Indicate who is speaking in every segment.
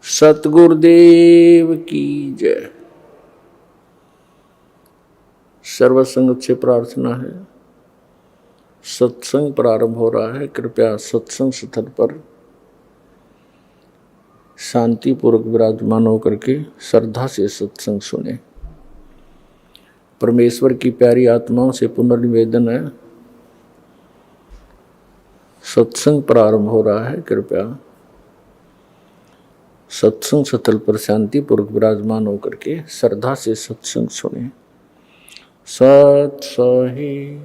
Speaker 1: सतगुरुदेव की जय। सर्वसंगत से प्रार्थना है, सत्संग प्रारंभ हो रहा है। कृपया सत्संग स्थल पर शांतिपूर्वक विराजमान होकर के श्रद्धा से सत्संग सुने। परमेश्वर की प्यारी आत्माओं से पुनर्निवेदन है, सत्संग प्रारंभ हो रहा है। कृपया सत्संग स्थल पर शांतिपूर्वक विराजमान होकर के श्रद्धा से सत्संग सुने। सत सही।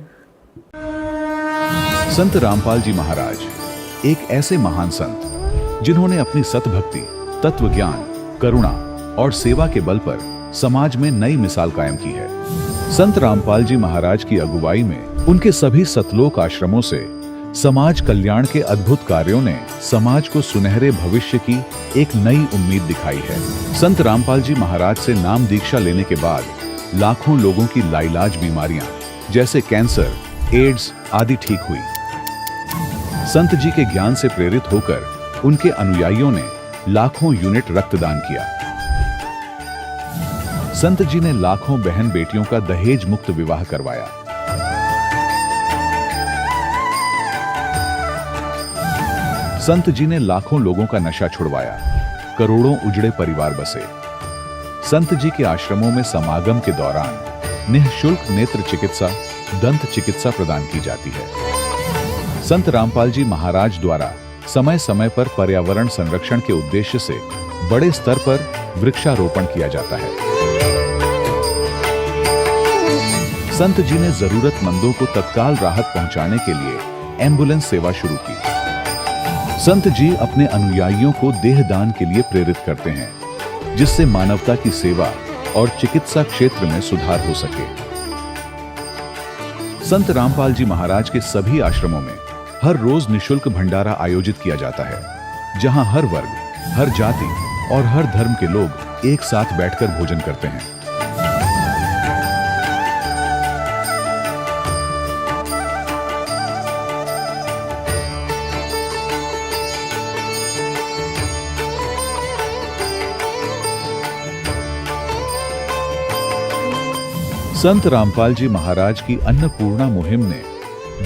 Speaker 2: संत रामपाल जी महाराज एक ऐसे महान संत जिन्होंने अपनी सतभक्ति, तत्व ज्ञान, करुणा और सेवा के बल पर समाज में नई मिसाल कायम की है। संत रामपाल जी महाराज की अगुवाई में उनके सभी सतलोक आश्रमों से समाज कल्याण के अद्भुत कार्यों ने समाज को सुनहरे भविष्य की एक नई उम्मीद दिखाई है। संत रामपाल जी महाराज से नाम दीक्षा लेने के बाद लाखों लोगों की लाइलाज बीमारियां जैसे कैंसर, एड्स आदि ठीक हुई। संत जी के ज्ञान से प्रेरित होकर उनके अनुयायियों ने लाखों यूनिट रक्तदान किया। संत जी ने लाखों बहन बेटियों का दहेज मुक्त विवाह करवाया। संत जी ने लाखों लोगों का नशा छुड़वाया, करोड़ों उजड़े परिवार बसे। संत जी के आश्रमों में समागम के दौरान निःशुल्क नेत्र चिकित्सा, दंत चिकित्सा प्रदान की जाती है। संत रामपाल जी महाराज द्वारा समय समय पर पर्यावरण संरक्षण के उद्देश्य से बड़े स्तर पर वृक्षारोपण किया जाता है। संत जी ने जरूरतमंदों को तत्काल राहत पहुंचाने के लिए एम्बुलेंस सेवा शुरू की। संत जी अपने अनुयायियों को देहदान के लिए प्रेरित करते हैं, जिससे मानवता की सेवा और चिकित्सा क्षेत्र में सुधार हो सके। संत रामपाल जी महाराज के सभी आश्रमों में हर रोज निःशुल्क भंडारा आयोजित किया जाता है, जहां हर वर्ग, हर जाति और हर धर्म के लोग एक साथ बैठकर भोजन करते हैं। संत रामपाल जी महाराज की अन्नपूर्णा मुहिम ने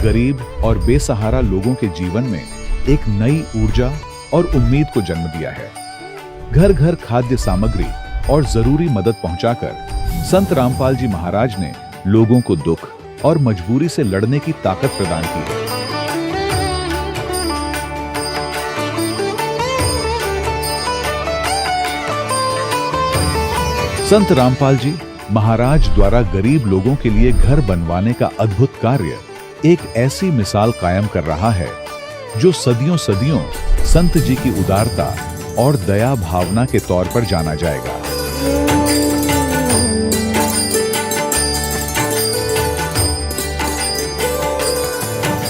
Speaker 2: गरीब और बेसहारा लोगों के जीवन में एक नई ऊर्जा और उम्मीद को जन्म दिया है। घर घर खाद्य सामग्री और जरूरी मदद पहुंचाकर संत रामपाल जी महाराज ने लोगों को दुख और मजबूरी से लड़ने की ताकत प्रदान की है। संत रामपाल जी महाराज द्वारा गरीब लोगों के लिए घर बनवाने का अद्भुत कार्य एक ऐसी मिसाल कायम कर रहा है जो सदियों सदियों संत जी की उदारता और दया भावना के तौर पर जाना जाएगा।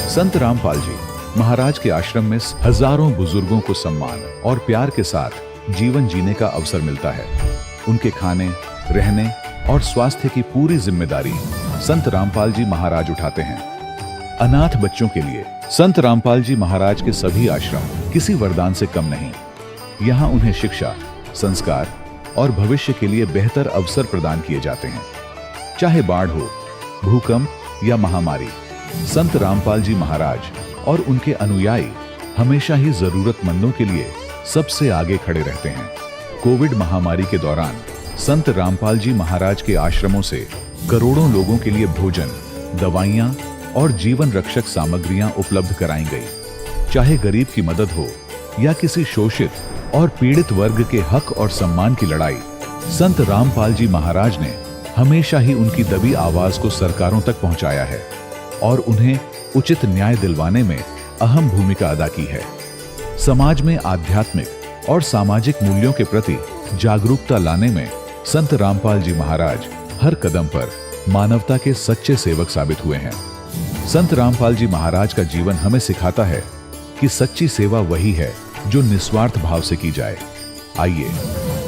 Speaker 2: संत रामपाल जी महाराज के आश्रम में हजारों बुजुर्गों को सम्मान और प्यार के साथ जीवन जीने का अवसर मिलता है। उनके खाने, रहने और स्वास्थ्य की पूरी जिम्मेदारी संत रामपाल जी महाराज उठाते हैं। अनाथ बच्चों के लिए संत रामपाल जी महाराज के सभी आश्रम किसी वरदान से कम नहीं। यहाँ उन्हें शिक्षा, संस्कार और भविष्य के लिए बेहतर अवसर प्रदान किए जाते हैं। चाहे बाढ़ हो, भूकंप या महामारी, संत रामपाल जी महाराज और उनके अनुयायी हमेशा ही जरूरतमंदों के लिए सबसे आगे खड़े रहते हैं। कोविड महामारी के दौरान संत रामपाल जी महाराज के आश्रमों से करोड़ों लोगों के लिए भोजन, दवाइयां और जीवन रक्षक सामग्रियां उपलब्ध कराई गई। चाहे गरीब की मदद हो या किसी शोषित और पीड़ित वर्ग के हक और सम्मान की लड़ाई, संत रामपाल जी महाराज ने हमेशा ही उनकी दबी आवाज को सरकारों तक पहुंचाया है और उन्हें उचित न्याय दिलवाने में अहम भूमिका अदा की है। समाज में आध्यात्मिक और सामाजिक मूल्यों के प्रति जागरूकता लाने में संत रामपाल जी महाराज हर कदम पर मानवता के सच्चे सेवक साबित हुए हैं। संत रामपाल जी महाराज का जीवन हमें सिखाता है कि सच्ची सेवा वही है जो निस्वार्थ भाव से की जाए। आइए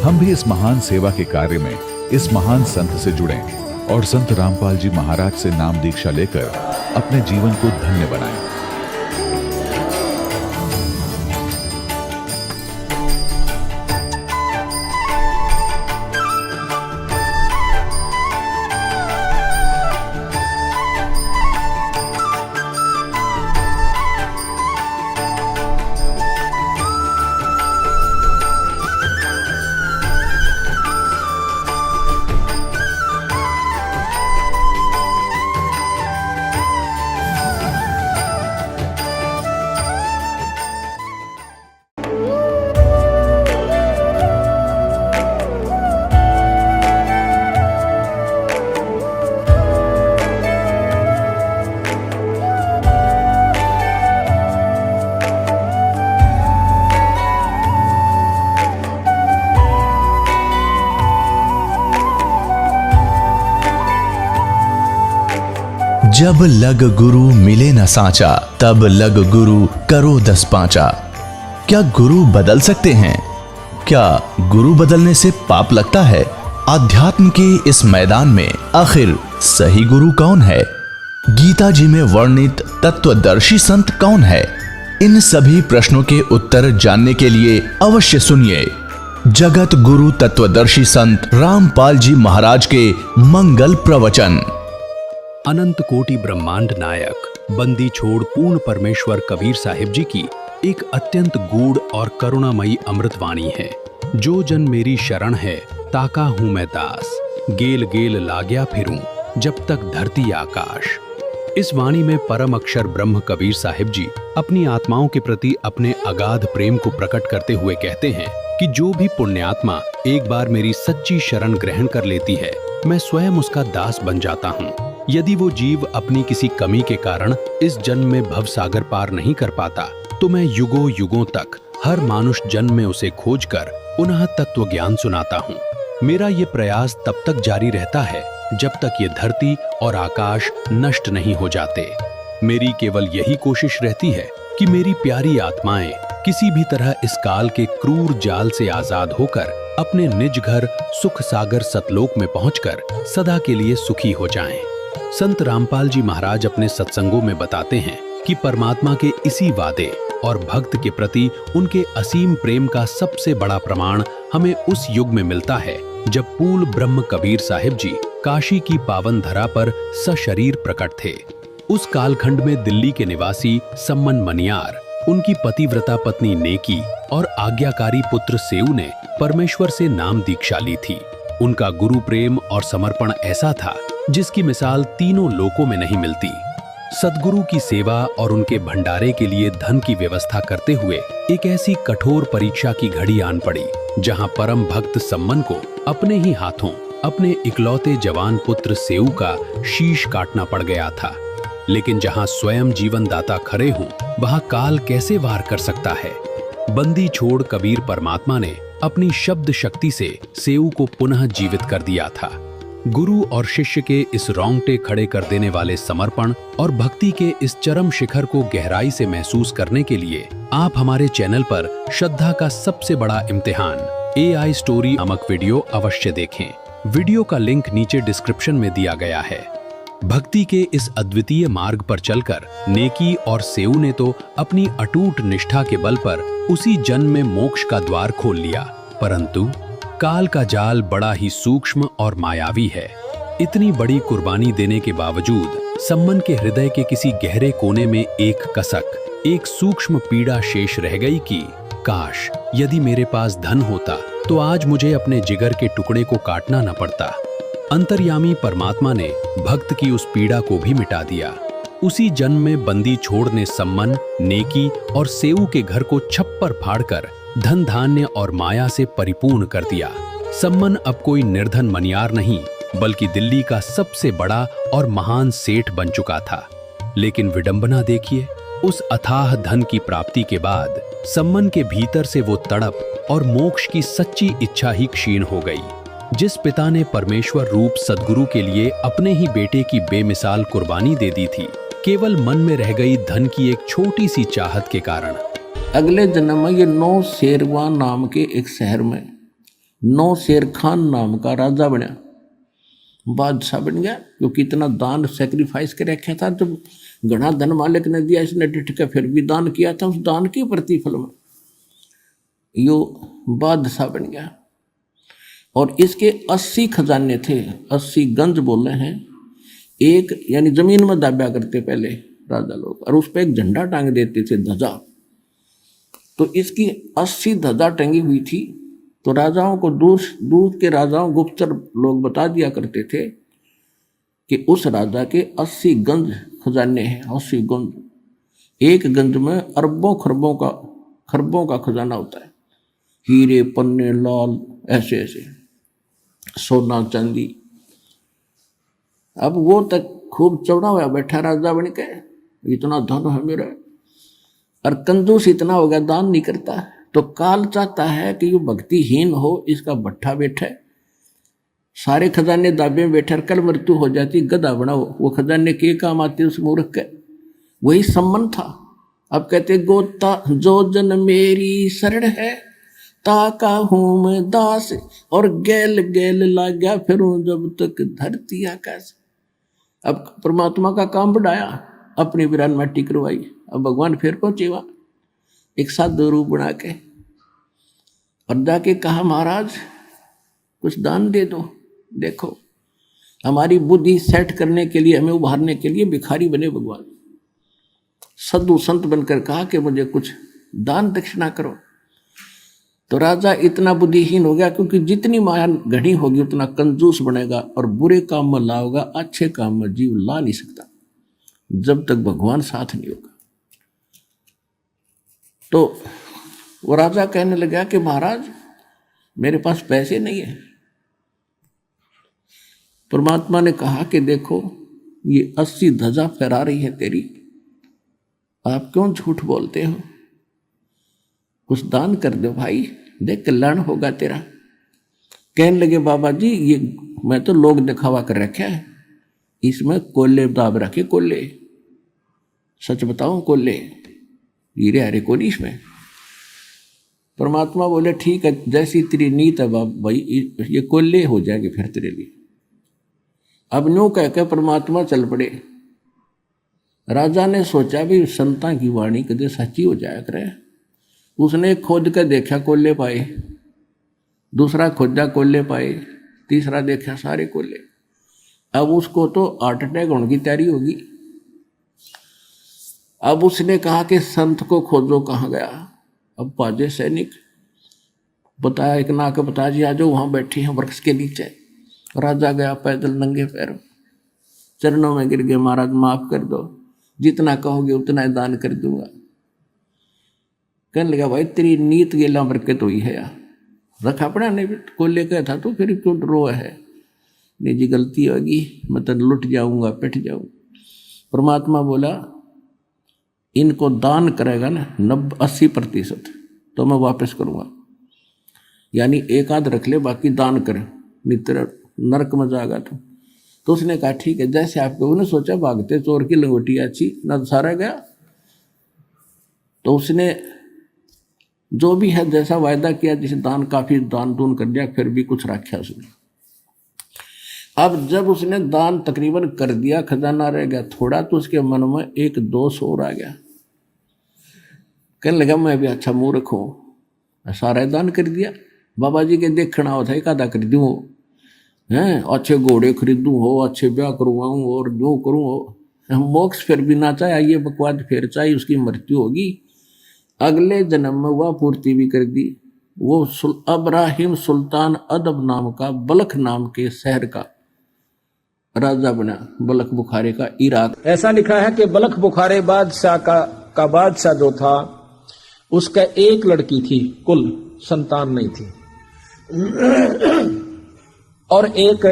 Speaker 2: हम भी इस महान सेवा के कार्य में इस महान संत से जुड़ें और संत रामपाल जी महाराज से नाम दीक्षा लेकर अपने जीवन को धन्य बनाएं।
Speaker 3: जब लग गुरु मिले न साचा, तब लग गुरु करो 10 पांचा। क्या गुरु बदल सकते हैं? क्या गुरु बदलने से पाप लगता है? अध्यात्म के इस मैदान में आखिर सही गुरु कौन है? गीता जी में वर्णित तत्वदर्शी संत कौन है? इन सभी प्रश्नों के उत्तर जानने के लिए अवश्य सुनिए जगत गुरु तत्वदर्शी संत रामपाल जी महाराज के मंगल प्रवचन।
Speaker 4: अनंत कोटि ब्रह्मांड नायक बंदी छोड़ पूर्ण परमेश्वर कबीर साहिब जी की एक अत्यंत गूढ़ और करुणामयी अमृतवाणी है। जो जन मेरी शरण है, ताका हूं मैं दास, गेल गेल लागया फिरूं, जब तक धरती आकाश। इस वाणी में परम अक्षर ब्रह्म कबीर साहिब जी अपनी आत्माओं के प्रति अपने अगाध प्रेम को प्रकट करते हुए कहते हैं कि जो भी पुण्यात्मा एक बार मेरी सच्ची शरण ग्रहण कर लेती है, मैं स्वयं उसका दास बन जाता हूँ। यदि वो जीव अपनी किसी कमी के कारण इस जन्म में भव सागर पार नहीं कर पाता, तो मैं युगों युगों तक हर मानुष जन्म में उसे खोजकर पुनः तत्व ज्ञान सुनाता हूँ। मेरा ये प्रयास तब तक जारी रहता है जब तक ये धरती और आकाश नष्ट नहीं हो जाते। मेरी केवल यही कोशिश रहती है कि मेरी प्यारी आत्माएं किसी भी तरह इस काल के क्रूर जाल से आजाद होकर अपने निज घर सुख सागर सतलोक में पहुंचकर सदा के लिए सुखी हो जाएं। संत रामपाल जी महाराज अपने सत्संगों में बताते हैं कि परमात्मा के इसी वादे और भक्त के प्रति उनके असीम प्रेम का सबसे बड़ा प्रमाण हमें उस युग में मिलता है जब पूल ब्रह्म कबीर साहिब जी काशी की पावन धरा पर सशरीर प्रकट थे। उस कालखंड में दिल्ली के निवासी सम्मन मनियार, उनकी पतिव्रता पत्नी नेकी और आज्ञाकारी पुत्र सेऊ ने परमेश्वर से नाम दीक्षा ली थी। उनका गुरु प्रेम और समर्पण ऐसा था जिसकी मिसाल तीनों लोकों में नहीं मिलती। सद्गुरु की सेवा और उनके भंडारे के लिए धन की व्यवस्था करते हुए एक ऐसी कठोर परीक्षा की घड़ी आन पड़ी जहां परम भक्त सम्मन को अपने ही हाथों अपने इकलौते जवान पुत्र सेऊ का शीश काटना पड़ गया था। लेकिन जहां स्वयं जीवन दाता खड़े हों, वहां काल कैसे वार कर सकता है। बंदी छोड़ कबीर परमात्मा ने अपनी शब्द शक्ति से सेऊ को पुनः जीवित कर दिया था। गुरु और शिष्य के इस रोंगटे खड़े कर देने वाले समर्पण और भक्ति के इस चरम शिखर को गहराई से महसूस करने के लिए आप हमारे चैनल पर श्रद्धा का सबसे बड़ा इम्तिहान AI स्टोरी नामक वीडियो अवश्य देखें। वीडियो का लिंक नीचे डिस्क्रिप्शन में दिया गया है। भक्ति के इस अद्वितीय मार्ग पर चलकर नेकी और सेऊ ने तो अपनी अटूट निष्ठा के बल पर उसी जन्म में मोक्ष का द्वार खोल लिया, परंतु काल का जाल बड़ा ही सूक्ष्म और मायावी है। इतनी बड़ी कुर्बानी देने के बावजूद सम्मन के हृदय के किसी गहरे कोने में एक कसक, एक सूक्ष्म पीड़ा शेष रह गई कि काश यदि मेरे पास धन होता तो आज मुझे अपने जिगर के टुकड़े को काटना न पड़ता। अंतर्यामी परमात्मा ने भक्त की उस पीड़ा को भी मिटा दिया। उसी जन्म में बंदी छोड़ ने सम्मन, नेकी और सेऊ के घर को छप्पर फाड़कर धन धान्य और माया से परिपूर्ण कर दिया। सम्मन अब कोई निर्धन मनियार नहीं, बल्कि दिल्ली का सबसे बड़ा और महान सेठ बन चुका था। लेकिन विडंबना देखिए, उस अथाह धन की प्राप्ति के बाद सम्मन के भीतर से वो तड़प और मोक्ष की सच्ची इच्छा ही क्षीण हो गई। जिस पिता ने परमेश्वर रूप सद्गुरु के लिए अपने ही बेटे की बेमिसाल कुर्बानी दे दी थी, केवल मन में रह गई धन की एक छोटी सी चाहत के कारण
Speaker 1: अगले जन्म में ये नौ शेरवा नाम के एक शहर में नौ शेर खान नाम का राजा बना, बादशाह बन गया। क्योंकि इतना दान सेक्रीफाइस के रखा था, जब घना धन मालिक ने दिया, इसने डिट के फिर भी दान किया था, उस दान के प्रतिफल में यो बादशाह बन गया। और इसके 80 खजाने थे, 80 गंज बोले हैं। एक यानी जमीन में दाब्या करते पहले राजा लोग, और उस पर एक झंडा टांग देते थे, ध्वजा। तो इसकी 80 ध्वजा टंगी हुई थी। तो राजाओं को दूर के राजाओं, गुप्तचर लोग बता दिया करते थे कि उस राजा के 80 गंज खजाने हैं। 80 गंज, एक गंज में अरबों खरबों का खजाना होता है, हीरे पन्ने लाल ऐसे ऐसे, सोना चांदी। अब वो तक खूब चौड़ा हुआ बैठा राजा बन के, इतना धन है मेरा, और कंजूस इतना हो गया, दान नहीं करता। तो काल चाहता है कि ये भक्तिहीन हो, इसका भट्ठा बैठे, सारे खजाने दाबे में बैठे, कल मृत्यु हो जाती गधा बनाओ, वो खजाने के काम आते उस मूर्ख के, वही सम्मान था। अब कहते गोता जो जन मेरी शरण है, ताका हूं मैं दास, और गैल गैल लाग्या फिरूं जब तक धरती आकाश। अब परमात्मा का काम बढ़ाया, अपनी वीरान माटी करवाई। अब भगवान फिर पहुंचे वहां एक साधु रूप बना के, और जाके कहा महाराज कुछ दान दे दो। देखो हमारी बुद्धि सेट करने के लिए, हमें उभारने के लिए भिखारी बने भगवान। साधु संत बनकर कहा कि मुझे कुछ दान दक्षिणा करो। तो राजा इतना बुद्धिहीन हो गया, क्योंकि जितनी माया घड़ी होगी उतना कंजूस बनेगा, और बुरे काम में लाओगा, अच्छे काम में जीव ला नहीं सकता जब तक भगवान साथ नहीं होगा। तो वो राजा कहने लगा कि महाराज मेरे पास पैसे नहीं है। परमात्मा ने कहा कि देखो ये 80 ध्वजा फहरा रही है तेरी, आप क्यों झूठ बोलते हो, कुछ दान कर दो भाई, देख कल्याण होगा तेरा। कहने लगे बाबा जी ये मैं तो लोग दिखावा कर रखा है, इसमें कोल्ले दाब रखे, कोल्ले सच बताऊं कोल्ले हीरे हरे को नहीं इसमें। परमात्मा बोले ठीक है, जैसी तेरी नीत है भाई, ये कोल्ले हो जाएंगे फिर तेरे लिए। अब न्यू कह के परमात्मा चल पड़े। राजा ने सोचा भी संता की वाणी कदे सच्ची हो जाया करे। उसने खोद के देखा कोल्ले पाए, दूसरा खोदा कोल्ले पाए, तीसरा देखा सारे कोल्ले। अब उसको तो हार्ट अटैक होने की तैयारी होगी। अब उसने कहा कि संत को खोजो, कहाँ गया। अब पाजे सैनिक बताया, एक नाक बता जी आ जाओ, वहां बैठे हैं वृक्ष के नीचे। राजा गया पैदल नंगे पैरों, चरणों में गिर गए, महाराज माफ कर दो, जितना कहोगे उतना दान कर दूंगा। कहने लगा भाई तेरी नीत गेला बरकत हुई है यार, रखा पड़ा नहीं कोल्ले का था तो फिर क्यों रो है, निजी गलती होगी, मैं तो लुट जाऊंगा, पिट जाऊंगा। परमात्मा बोला इनको दान करेगा ना 80% तो मैं वापस करूंगा, यानी एक आध रख ले बाकी दान कर, नितर नरक में जाएगा तो उसने कहा ठीक है जैसे आपको। उन्हें सोचा भागते चोर की लंगोटी अच्छी न सारा गया। तो उसने जो भी है जैसा वायदा किया, जिसे दान काफी दान दून कर दिया, फिर भी कुछ रखा उसने। अब जब उसने दान तकरीबन कर दिया, खजाना रह गया थोड़ा, तो उसके मन में एक दोष और आ गया। कहने लगा मैं भी अच्छा मूर्ख हूं, सारा दान कर दिया, बाबा जी के देखना होता है कादा कर दूं हैं, अच्छे घोड़े खरीदूं हो, अच्छे ब्याह करवाऊं और जो करूं हो, मोक्ष फिर भी ना चाहे, ये बकवाद फिर चाहे, उसकी मृत्यु होगी, अगले जन्म में वह पूर्ति भी कर दी। वो अब्राहिम सुल्तान अदब नाम का बलख नाम के शहर का राजा बना, बलख बुखारे का इराक।
Speaker 5: ऐसा लिखा है कि बलख बुखारे बादशाह का बादशाह जो था उसका एक लड़की थी, कुल संतान नहीं थी, और एक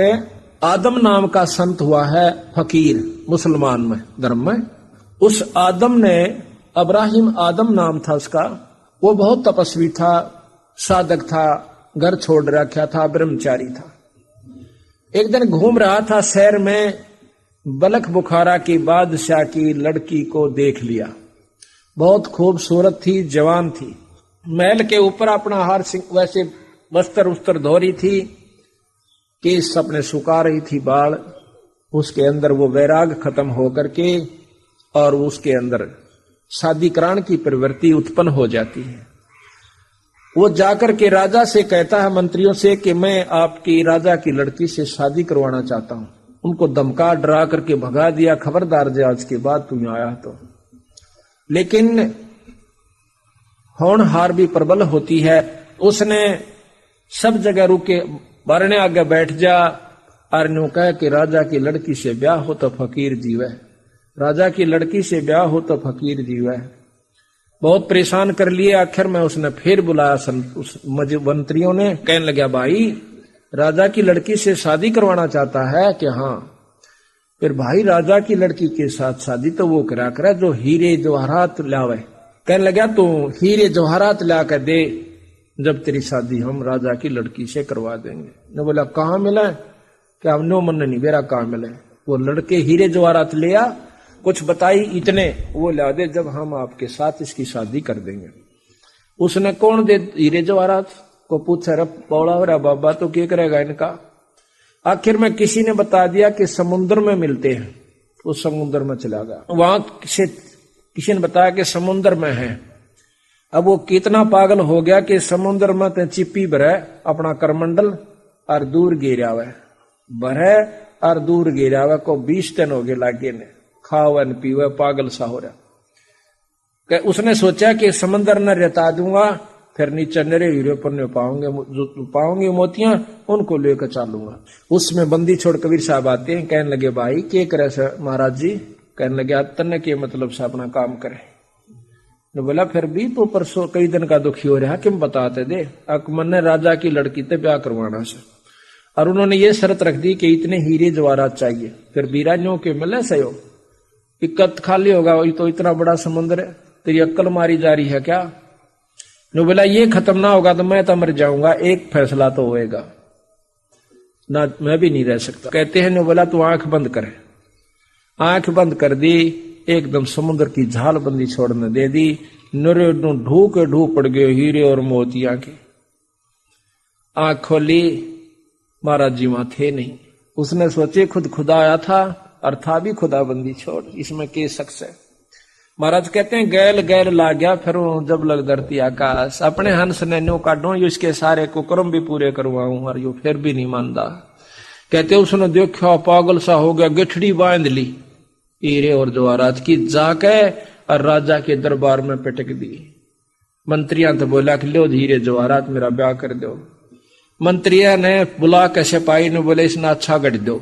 Speaker 5: आदम नाम का संत हुआ है फकीर मुसलमान में धर्म में। उस आदम ने, अब्राहिम आदम नाम था उसका, वो बहुत तपस्वी था, साधक था, घर छोड़ रखा था, ब्रह्मचारी था। एक दिन घूम रहा था शहर में, बलख बुखारा की बादशाह की लड़की को देख लिया। बहुत खूबसूरत थी, जवान थी, महल के ऊपर अपना हार वैसे वस्त्र उस्त्र धो रही थी, केस अपने सुखा रही थी, बाल, उसके अंदर वो वैराग खत्म होकर के और उसके अंदर शादी कराने की प्रवृत्ति उत्पन्न हो जाती है। वो जाकर के राजा से कहता है, मंत्रियों से, कि मैं आपकी राजा की लड़की से शादी करवाना चाहता हूं। उनको धमका डरा करके भगा दिया, खबरदार जे आज के बाद तू यहाँ आया तो। लेकिन होनहार भी प्रबल होती है, उसने सब जगह रुके, बारने आगे बैठ जा, और न्यू कह कि राजा की लड़की से ब्याह हो तो फकीर जीवे, राजा की लड़की से ब्याह हो तो फकीर जीवे। बहुत परेशान कर लिए, आखिर में उसने फिर बुलाया उस मंत्रियों ने, कहने लगा भाई राजा की लड़की से शादी करवाना चाहता है कि हाँ। फिर भाई राजा की लड़की के साथ शादी तो वो करा करे जो हीरे जवाहरात लावे। कहने लगा तू हीरे जवाहरात ला कर दे, जब तेरी शादी हम राजा की लड़की से करवा देंगे। ने बोला कहाँ मिला है? क्या नो मन नहीं बेरा काम मिले। वो लड़के हीरे जवाहरात ले आ, कुछ बताई इतने वो ला दे, जब हम आपके साथ इसकी शादी कर देंगे। उसने कौन दे हीरे जवाहरात को पूछा, रे पौड़ा हो रहा बाबा तो क्या करेगा इनका। आखिर में किसी ने बता दिया कि समुद्र में मिलते हैं। उस समुद्र में चला गया, वहां किसी ने बताया कि समुद्र में है। अब वो कितना पागल हो गया कि समुद्र में ते चिप्पी भरे अपना करमंडल और दूर गिरा हुआ भरे और दूर गिरा हुआ को 20 दिन हो गए लागे ने, खावा न पीवा, पागल सा हो रहा। उसने सोचा कि समंदर न रहता दूंगा, फिर नीचे नरे हीरे पन्ने पाऊंगे मोतियां, उनको लेकर चलूंगा। उसमें बंदी छोड़ कबीर साहब आते हैं, कहने लगे भाई क्या करे सर महाराज जी। कहने लगे तन्ने के मतलब से अपना काम करे। ने बोला फिर भी तो परसों कई दिन का दुखी हो रहा, किम बताते दे। अकमन ने राजा की लड़की से ब्याह करवाना से, और उन्होंने ये शर्त रख दी कि इतने हीरे जवाहरात चाहिए। फिर बीरानियों के मिले सयो, इक्कत खाली होगा, वही तो इतना बड़ा समुद्र है, तेरी अक्ल मारी जा रही है क्या। नो बोला ये खत्म ना होगा तो मैं तो मर जाऊंगा, एक फैसला तो होएगा ना, मैं भी नहीं रह सकता। कहते हैं नो बोला तू आंख बंद कर। आंख बंद कर दी, एकदम समुद्र की झाल बंदी छोड़ने दे दी। नरे ढू पड़ गए हीरे और मोतिया के। आंख खोली, महाराज जी वहां थे नहीं। उसने सोचे खुद खुदा आया था और था भी खुदा बंदी छोड़, इसमें के शख्स है। महाराज कहते हैं गैल गैल ला गया, फिर जब लग धरती आकाश, अपने हंस ने न्यू काटो, यो इसके सारे कुकर्म भी पूरे करवाऊं, और यो फिर भी नहीं मानता। कहते उसने देखा पागल सा हो गया, गिठड़ी बांध ली हीरे और जवाहरात की, जाके और राजा के दरबार में पटक दी। मंत्रिया तो बोला कि लो हीरे जवाहरात मेरा ब्याह कर दो। मंत्रिया ने बुला के सिपाही ने बोले इसने अच्छा गढ़ दो,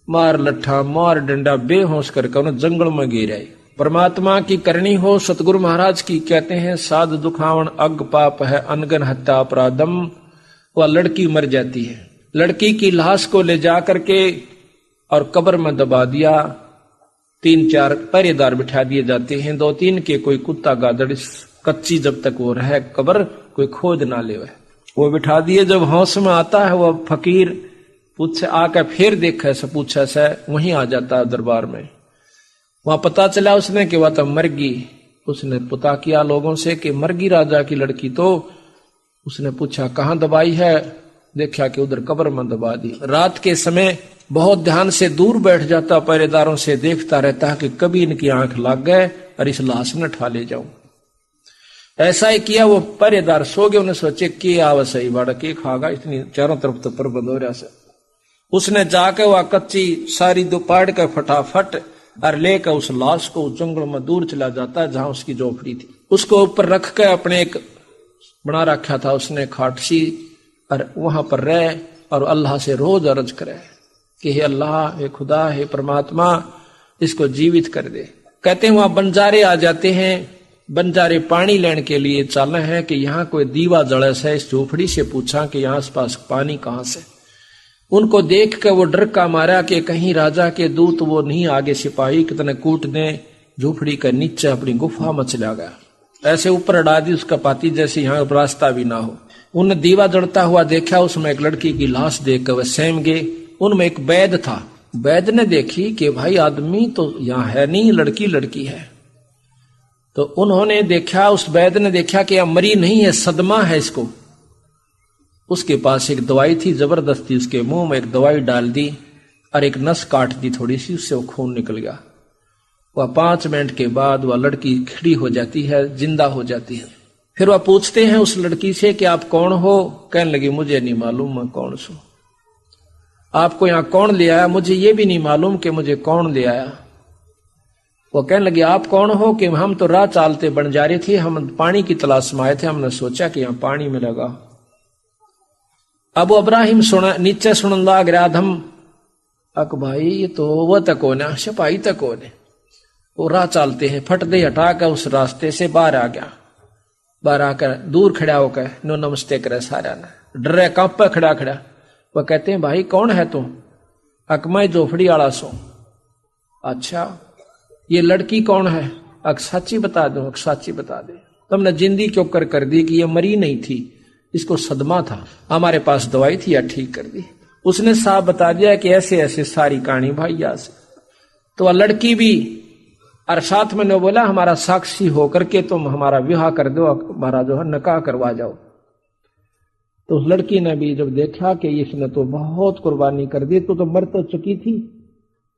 Speaker 5: मार लट्ठा मार डंडा बेहोश करके उन्हें जंगल में गिराई। परमात्मा की करनी हो सतगुरु महाराज की कहते हैं साध दुखावन अग पाप है अनगन हत्या अपराधम। वह लड़की मर जाती है, लड़की की लाश को ले जा करके और कब्र में दबा दिया। 3-4 पहरेदार बिठा दिए जाते हैं, 2-3 के कोई कुत्ता गादड़ कच्ची जब तक वो रहे कब्र कोई खोद ना ले, वो बिठा दिए। जब होश में आता है वह फकीर पूछे आकर फिर देखा से पूछा से वहीं आ जाता है दरबार में। वहां पता चला उसने कि वह तो मर गई। उसने पता किया लोगों से कि मर गई राजा की लड़की। तो उसने पूछा कहाँ दबाई है, देखा कि उधर कब्र में दबा दी। रात के समय बहुत ध्यान से दूर बैठ जाता, पहरेदारों से देखता रहता कि कभी इनकी आंख लग गए और इस लाश न ठा ले जाऊं। ऐसा ही किया, वो पहरेदार सो गए। उन्हें सोचे कि आवा सही बाड़ा के खागा, इतनी चारों तरफ तो प्रबंध हो रहा से। उसने जाके वह कच्ची सारी दोपहर के फटाफट और लेकर उस लाश को उस जंगल में दूर चला जाता है जहां उसकी झोपड़ी थी। उसको ऊपर रख के अपने एक बना रखा था उसने खाटसी, और वहां पर रहे और अल्लाह से रोज अर्ज करे कि हे अल्लाह, हे खुदा, हे परमात्मा, इसको जीवित कर दे। कहते हैं वहां बंजारे आ जाते हैं। बंजारे पानी लेने के लिए चले हैं कि यहाँ कोई दीवा जड़े से। इस झोपड़ी से पूछा कि यहाँ आस पास पानी कहाँ से। उनको देख कर वो डर का मारा कि कहीं राजा के दूत वो नहीं आगे सिपाही कितने कूट दें। झोपड़ी के नीचे अपनी गुफा में चला गया, ऐसे ऊपर अड़ा दी उसका पाती जैसे यहाँ रास्ता भी ना हो। उन दीवा जड़ता हुआ देखा, उसमें एक लड़की की लाश देख कर वह सहम गए। उनमें एक वैद्य था। वैद्य ने देखी कि भाई आदमी तो यहाँ है नहीं, लड़की लड़की है। तो उन्होंने देखा, उस वैद्य ने देखा कि यह मरी नहीं है, सदमा है इसको। उसके पास एक दवाई थी, जबरदस्ती उसके मुंह में एक दवाई डाल दी और एक नस काट दी थोड़ी सी, उससे वो खून निकल गया। वह 5 मिनट के बाद वह लड़की खड़ी हो जाती है, जिंदा हो जाती है। फिर वह पूछते हैं उस लड़की से कि आप कौन हो। कहने लगी मुझे नहीं मालूम मैं कौन सू। आपको यहाँ कौन ले आया? मुझे ये भी नहीं मालूम कि मुझे कौन ले आया। वो कहने लगे आप कौन हो? कि हम तो राह चालते बंजारे थे, हम पानी की तलाश में आए थे, हमने सोचा कि यहाँ पानी मिलेगा। अब अब्राहिम सुना, नीचे सुनन लाग रहा धम। अक भाई ये तो वह तक होना, सिपाही तक होने। वो राह चालते हैं, फट दे हटा कर उस रास्ते से बाहर आ गया। बाहर आकर दूर खड़ा होकर नो नमस्ते करे सारा ने, डरे कांपे खड़ा खड़ा। वह कहते हैं भाई कौन है तुम? अक मैं झोपड़ी आला सो। अच्छा ये लड़की कौन है? अक साची बता दो, अक साची बता दे। तुमने जिंदी क्यों कर दी कि ये मरी नहीं थी, इसको सदमा था, हमारे पास दवाई थी या ठीक कर दी। उसने साफ बता दिया कि ऐसे ऐसे सारी कहानी भैया से। तो वह लड़की भी और साथ में ने बोला हमारा साक्षी होकर के तुम हमारा विवाह कर दो, हमारा जो है निकाह करवा जाओ। तो उस लड़की ने भी जब देखा कि इसने तो बहुत कुर्बानी कर दी, तो मर तो चुकी थी,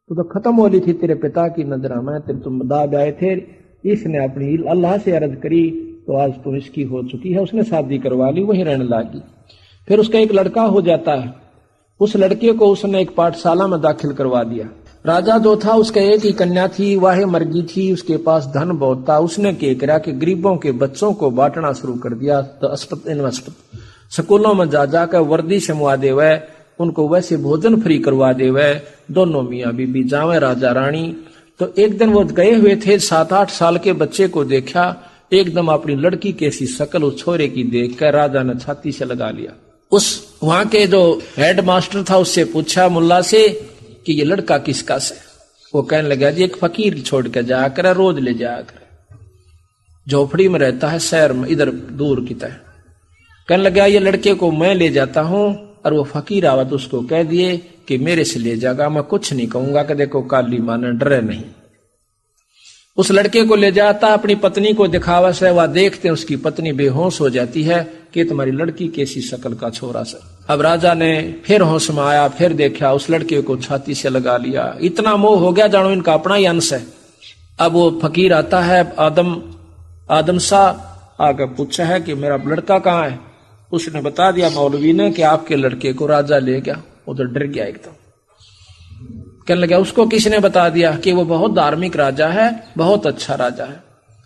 Speaker 5: तो खत्म हो ली थी तेरे पिता की नजर में, तेरे तुम दाद आए थे, इसने अपनी अल्लाह से अर्ज करी तो आज तो इसकी हो चुकी है। उसने शादी करवा ली, वहीं रहने लगी। फिर उसका एक लड़का हो जाता है, उस लड़के को उसने एक पाठशाला में दाखिल करवा दिया। राजा जो था उसका एक ही कन्या थी, वह मर गई थी, उसके पास धन बहुत था। उसने क्या करा कि गरीबों के बच्चों को बांटना शुरू कर दिया। तो स्कूलों में जा जाकर वर्दी समवा देवे, उनको वैसे भोजन फ्री करवा देवे, दोनों मियाँ बीबी जावे राजा रानी। तो एक दिन वो गए हुए थे, 7-8 साल के बच्चे को देखा, एकदम अपनी लड़की कैसी शकल उस छोरे की देखकर राजा ने छाती से लगा लिया। उस वहां के जो हेड मास्टर था उससे पूछा मुल्ला से कि ये लड़का किसका से? वो कहने लगा जी एक फकीर छोड़ के जाया करे, रोज ले जाया करे, झोपड़ी में रहता है शहर में, इधर दूर की तरह। कहने लगा ये लड़के को मैं ले जाता हूं, और वो फकीर आवा तो उसको कह दिए कि मेरे से ले जाएगा, मैं कुछ नहीं कहूंगा, कि देखो काली माने डरे नहीं। उस लड़के को ले जाता, अपनी पत्नी को दिखावा से, वह देखते उसकी पत्नी बेहोश हो जाती है कि तुम्हारी लड़की कैसी शक्ल का छोरा सर। अब राजा ने फिर होश में आया, फिर देखा, उस लड़के को छाती से लगा लिया। इतना मोह हो गया जानो इनका अपना ही अंश है। अब वो फकीर आता है, आदम शाह आकर पूछा है कि मेरा लड़का कहाँ है? उसने बता दिया मौलवी ने कि आपके लड़के को राजा ले गया। वो तो डर गया एकदम, कहने लगा उसको किसने बता दिया कि वो बहुत धार्मिक राजा है, बहुत अच्छा राजा है,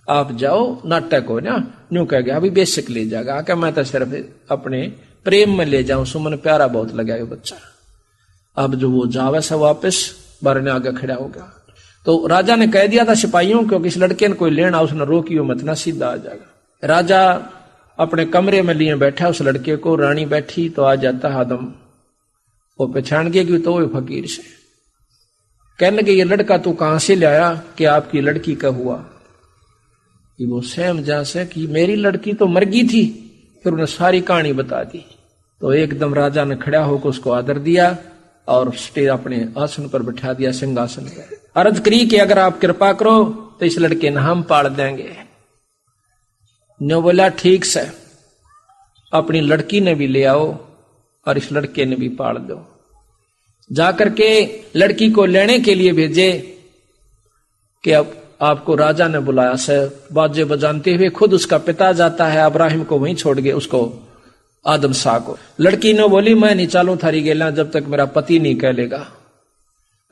Speaker 5: आप जाओ नाटक हो ना। न्यू कह गया अभी बेशक ले जाएगा, क्या मैं तो सिर्फ अपने प्रेम में ले जाऊं, सुमन प्यारा बहुत लगा ये बच्चा। अब जो वो जावे से वापस बारने आगे खड़ा हो गया। तो राजा ने कह दिया था सिपाहियों को कि इस लड़के ने कोई लेना, उसने रोकियो मत ना, सीधा आ जाएगा। राजा अपने कमरे में लिए बैठा उस लड़के को, रानी बैठी तो आ जाता आदम, वो पहचान गया कि तो वो फकीर से। कहने लगे ये लड़का तू कहां से लाया कि आपकी लड़की का हुआ? कि वो सहम जा से कि मेरी लड़की तो मर गई थी। फिर उन्हें सारी कहानी बता दी। तो एकदम राजा ने खड़ा होकर उसको आदर दिया और स्टेज अपने आसन पर बैठा दिया, सिंहासन पर। अर्ज करी कि अगर आप कृपा करो तो इस लड़के ने हम पाल देंगे। न्यो बोला ठीक से, अपनी लड़की ने भी ले आओ और इस लड़के ने भी पाल दो। जाकर के लड़की को लेने के लिए भेजे कि अब आपको राजा ने बुलाया से। बाजे बजानते हुए खुद उसका पिता जाता है, इब्राहिम को वहीं छोड़ गए, उसको आदम शाह को। लड़की ने बोली मैं नहीं चालू थारी गेला जब तक मेरा पति नहीं कह लेगा।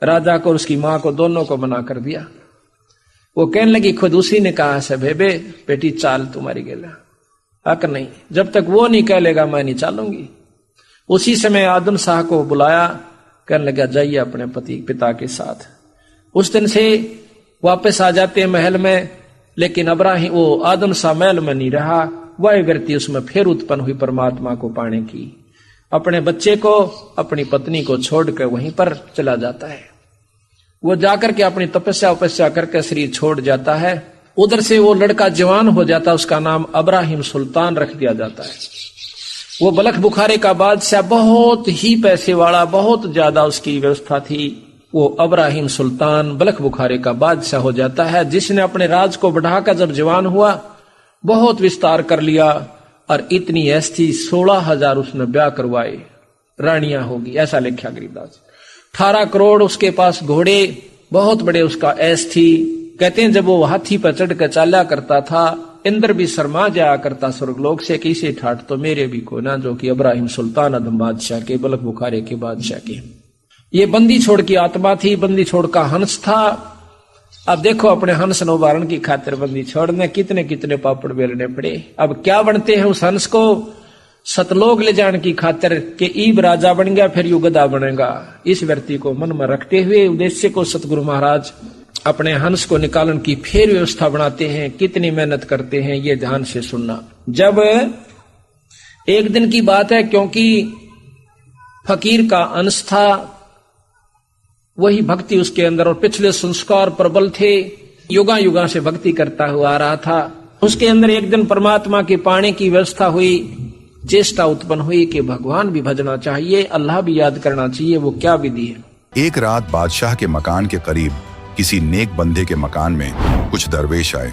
Speaker 5: राजा को उसकी मां को दोनों को मना कर दिया। वो कहने लगी खुद उसी ने कहा से बेबे बेटी चाल तुम्हारी गेला, हक नहीं, जब तक वो नहीं कह लेगा मैं नहीं चालूंगी। उसी समय आदम शाह को बुलाया, कहने लगा जाइए अपने पति पिता के साथ। उस दिन से वापस आ जाते हैं महल में, लेकिन इब्राहिम वो आदम शाह महल में नहीं रहा। वह व्यक्ति उसमें फिर उत्पन्न हुई परमात्मा को पाने की। अपने बच्चे को अपनी पत्नी को छोड़कर वहीं पर चला जाता है। वो जाकर के अपनी तपस्या करके शरीर छोड़ जाता है। उधर से वो लड़का जवान हो जाता है, उसका नाम इब्राहिम सुल्तान रख दिया जाता है। वो बलख बुखारे का बादशाह, बहुत ही पैसे वाला, बहुत ज्यादा उसकी व्यवस्था थी। वो इब्राहिम सुल्तान बलख बुखारे का बादशाह हो जाता है, जिसने अपने राज को बढ़ाकर जब जवान हुआ बहुत विस्तार कर लिया और इतनी ऐश थी 16,000 उसने ब्याह करवाए, रानियां होगी, ऐसा लिखा गरीबदास। 18 करोड़ उसके पास घोड़े, बहुत बड़े उसका ऐश थी। कहते हैं जब वो हाथी पर चढ़ कर चाला करता था, इंद्र भी शर्मा जाया करता स्वर्गलोक से कि इसे ठाट तो मेरे भी को ना, जो कि इब्राहिम सुल्तान आदम बादशाह के, बलख बुखारे के बादशाह के। ये बंदी छोड़ की आत्मा थी, बंदी छोड़ का हंस था। अब देखो अपने हंस नोबारण की खातिर बंदी छोड़ने कितने कितने पापड़ बेलने पड़े। अब क्या बनते हैं उस हंस को? सतलोक ले जाने की खातिर कि ईब राजा बन गया फिर यू गधा बनेगा। इस व्यक्ति को मन में रखते हुए उद्देश्य को सतगुरु महाराज अपने हंस को निकालने की फिर व्यवस्था बनाते हैं। कितनी मेहनत करते हैं ये ध्यान से सुनना। जब एक दिन की बात है, क्योंकि फकीर का अंश था, वही भक्ति उसके अंदर और पिछले संस्कार प्रबल थे, युगा युगा से भक्ति करता हुआ आ रहा था। उसके अंदर एक दिन परमात्मा के पानी की व्यवस्था हुई। चेष्टा उत्पन्न हुई कि भगवान भी भजना चाहिए, अल्लाह भी याद करना चाहिए। वो क्या विधि है?
Speaker 2: एक रात बादशाह के मकान के करीब किसी नेक बंदे के मकान में कुछ दरवेश आए।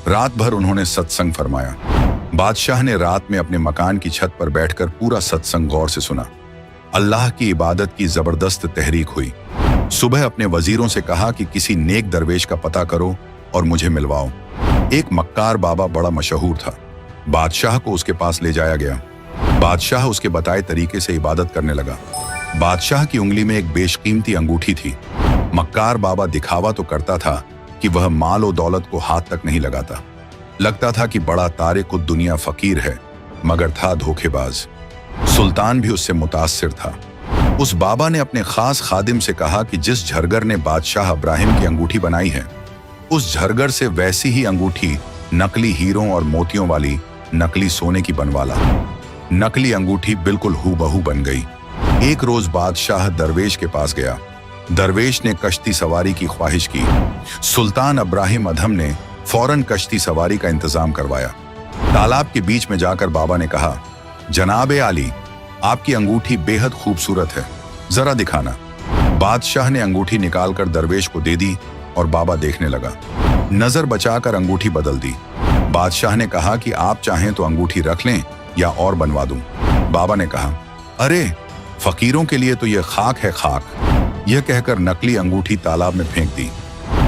Speaker 2: रात भर उन्होंने सत्संग फरमाया। बादशाह ने रात में अपने मकान की छत पर बैठकर पूरा सत्संग गौर से सुना। अल्लाह की इबादत की जबरदस्त तहरीक हुई। सुबह अपने वजीरों से कहा कि किसी नेक दरवेश का पता करो और मुझे मिलवाओ। एक मक्कार बाबा बड़ा मशहूर था। बादशाह को उसके पास ले जाया गया। बादशाह उसके बताए तरीके से इबादत करने लगा। बादशाह की उंगली में एक बेशकीमती अंगूठी थी। मक्कार बाबा दिखावा तो करता था कि वह माल और दौलत को हाथ तक नहीं लगाता। लगता था कि बड़ा तारिकुद दुनिया फकीर है, मगर था धोखेबाज। सुल्तान भी उससे मुतासिर था। उस बाबा ने अपने खास खादिम से कहा कि जिस झरगर ने बादशाह इब्राहिम की अंगूठी बनाई है, उस झरगर से वैसी ही अंगूठी नकली हीरों और मोतियों वाली नकली सोने की बनवा ला। नकली अंगूठी बिल्कुल हूबहू बन गई। एक रोज बादशाह दरवेश के पास गया। दरवेश ने कश्ती सवारी की ख्वाहिश की। सुल्तान इब्राहिम अधम ने फौरन कश्ती सवारी का इंतजाम करवाया। तालाब के बीच में जाकर बाबा ने कहा, जनाब आली, आपकी अंगूठी बेहद खूबसूरत है, जरा दिखाना। बादशाह ने अंगूठी निकालकर दरवेश को दे दी और बाबा देखने लगा। नजर बचाकर अंगूठी बदल दी। बादशाह ने कहा कि आप चाहें तो अंगूठी रख लें या और बनवा दूं। बाबा ने कहा, अरे फकीरों के लिए तो यह खाक है, खाक। यह कहकर नकली अंगूठी तालाब में फेंक दी।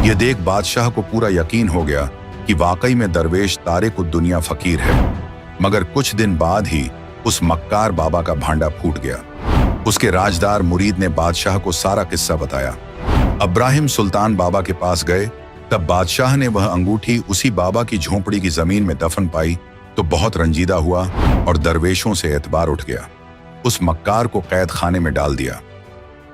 Speaker 2: यह देख बादशाह को पूरा यकीन हो गया कि वाकई में दरवेश तारिकुद दुनिया फकीर है। मगर कुछ दिन बाद ही उस मक्कार बाबा का भांडा फूट गया। उसके राजदार मुरीद ने बादशाह को सारा किस्सा बताया। इब्राहिम सुल्तान बाबा के पास गए। तब बादशाह ने वह अंगूठी उसी बाबा की झोंपड़ी की जमीन में दफन पाई तो बहुत रंजीदा हुआ और दरवेशों से एतबार उठ गया। उस मक्कार को कैद खाने में डाल दिया।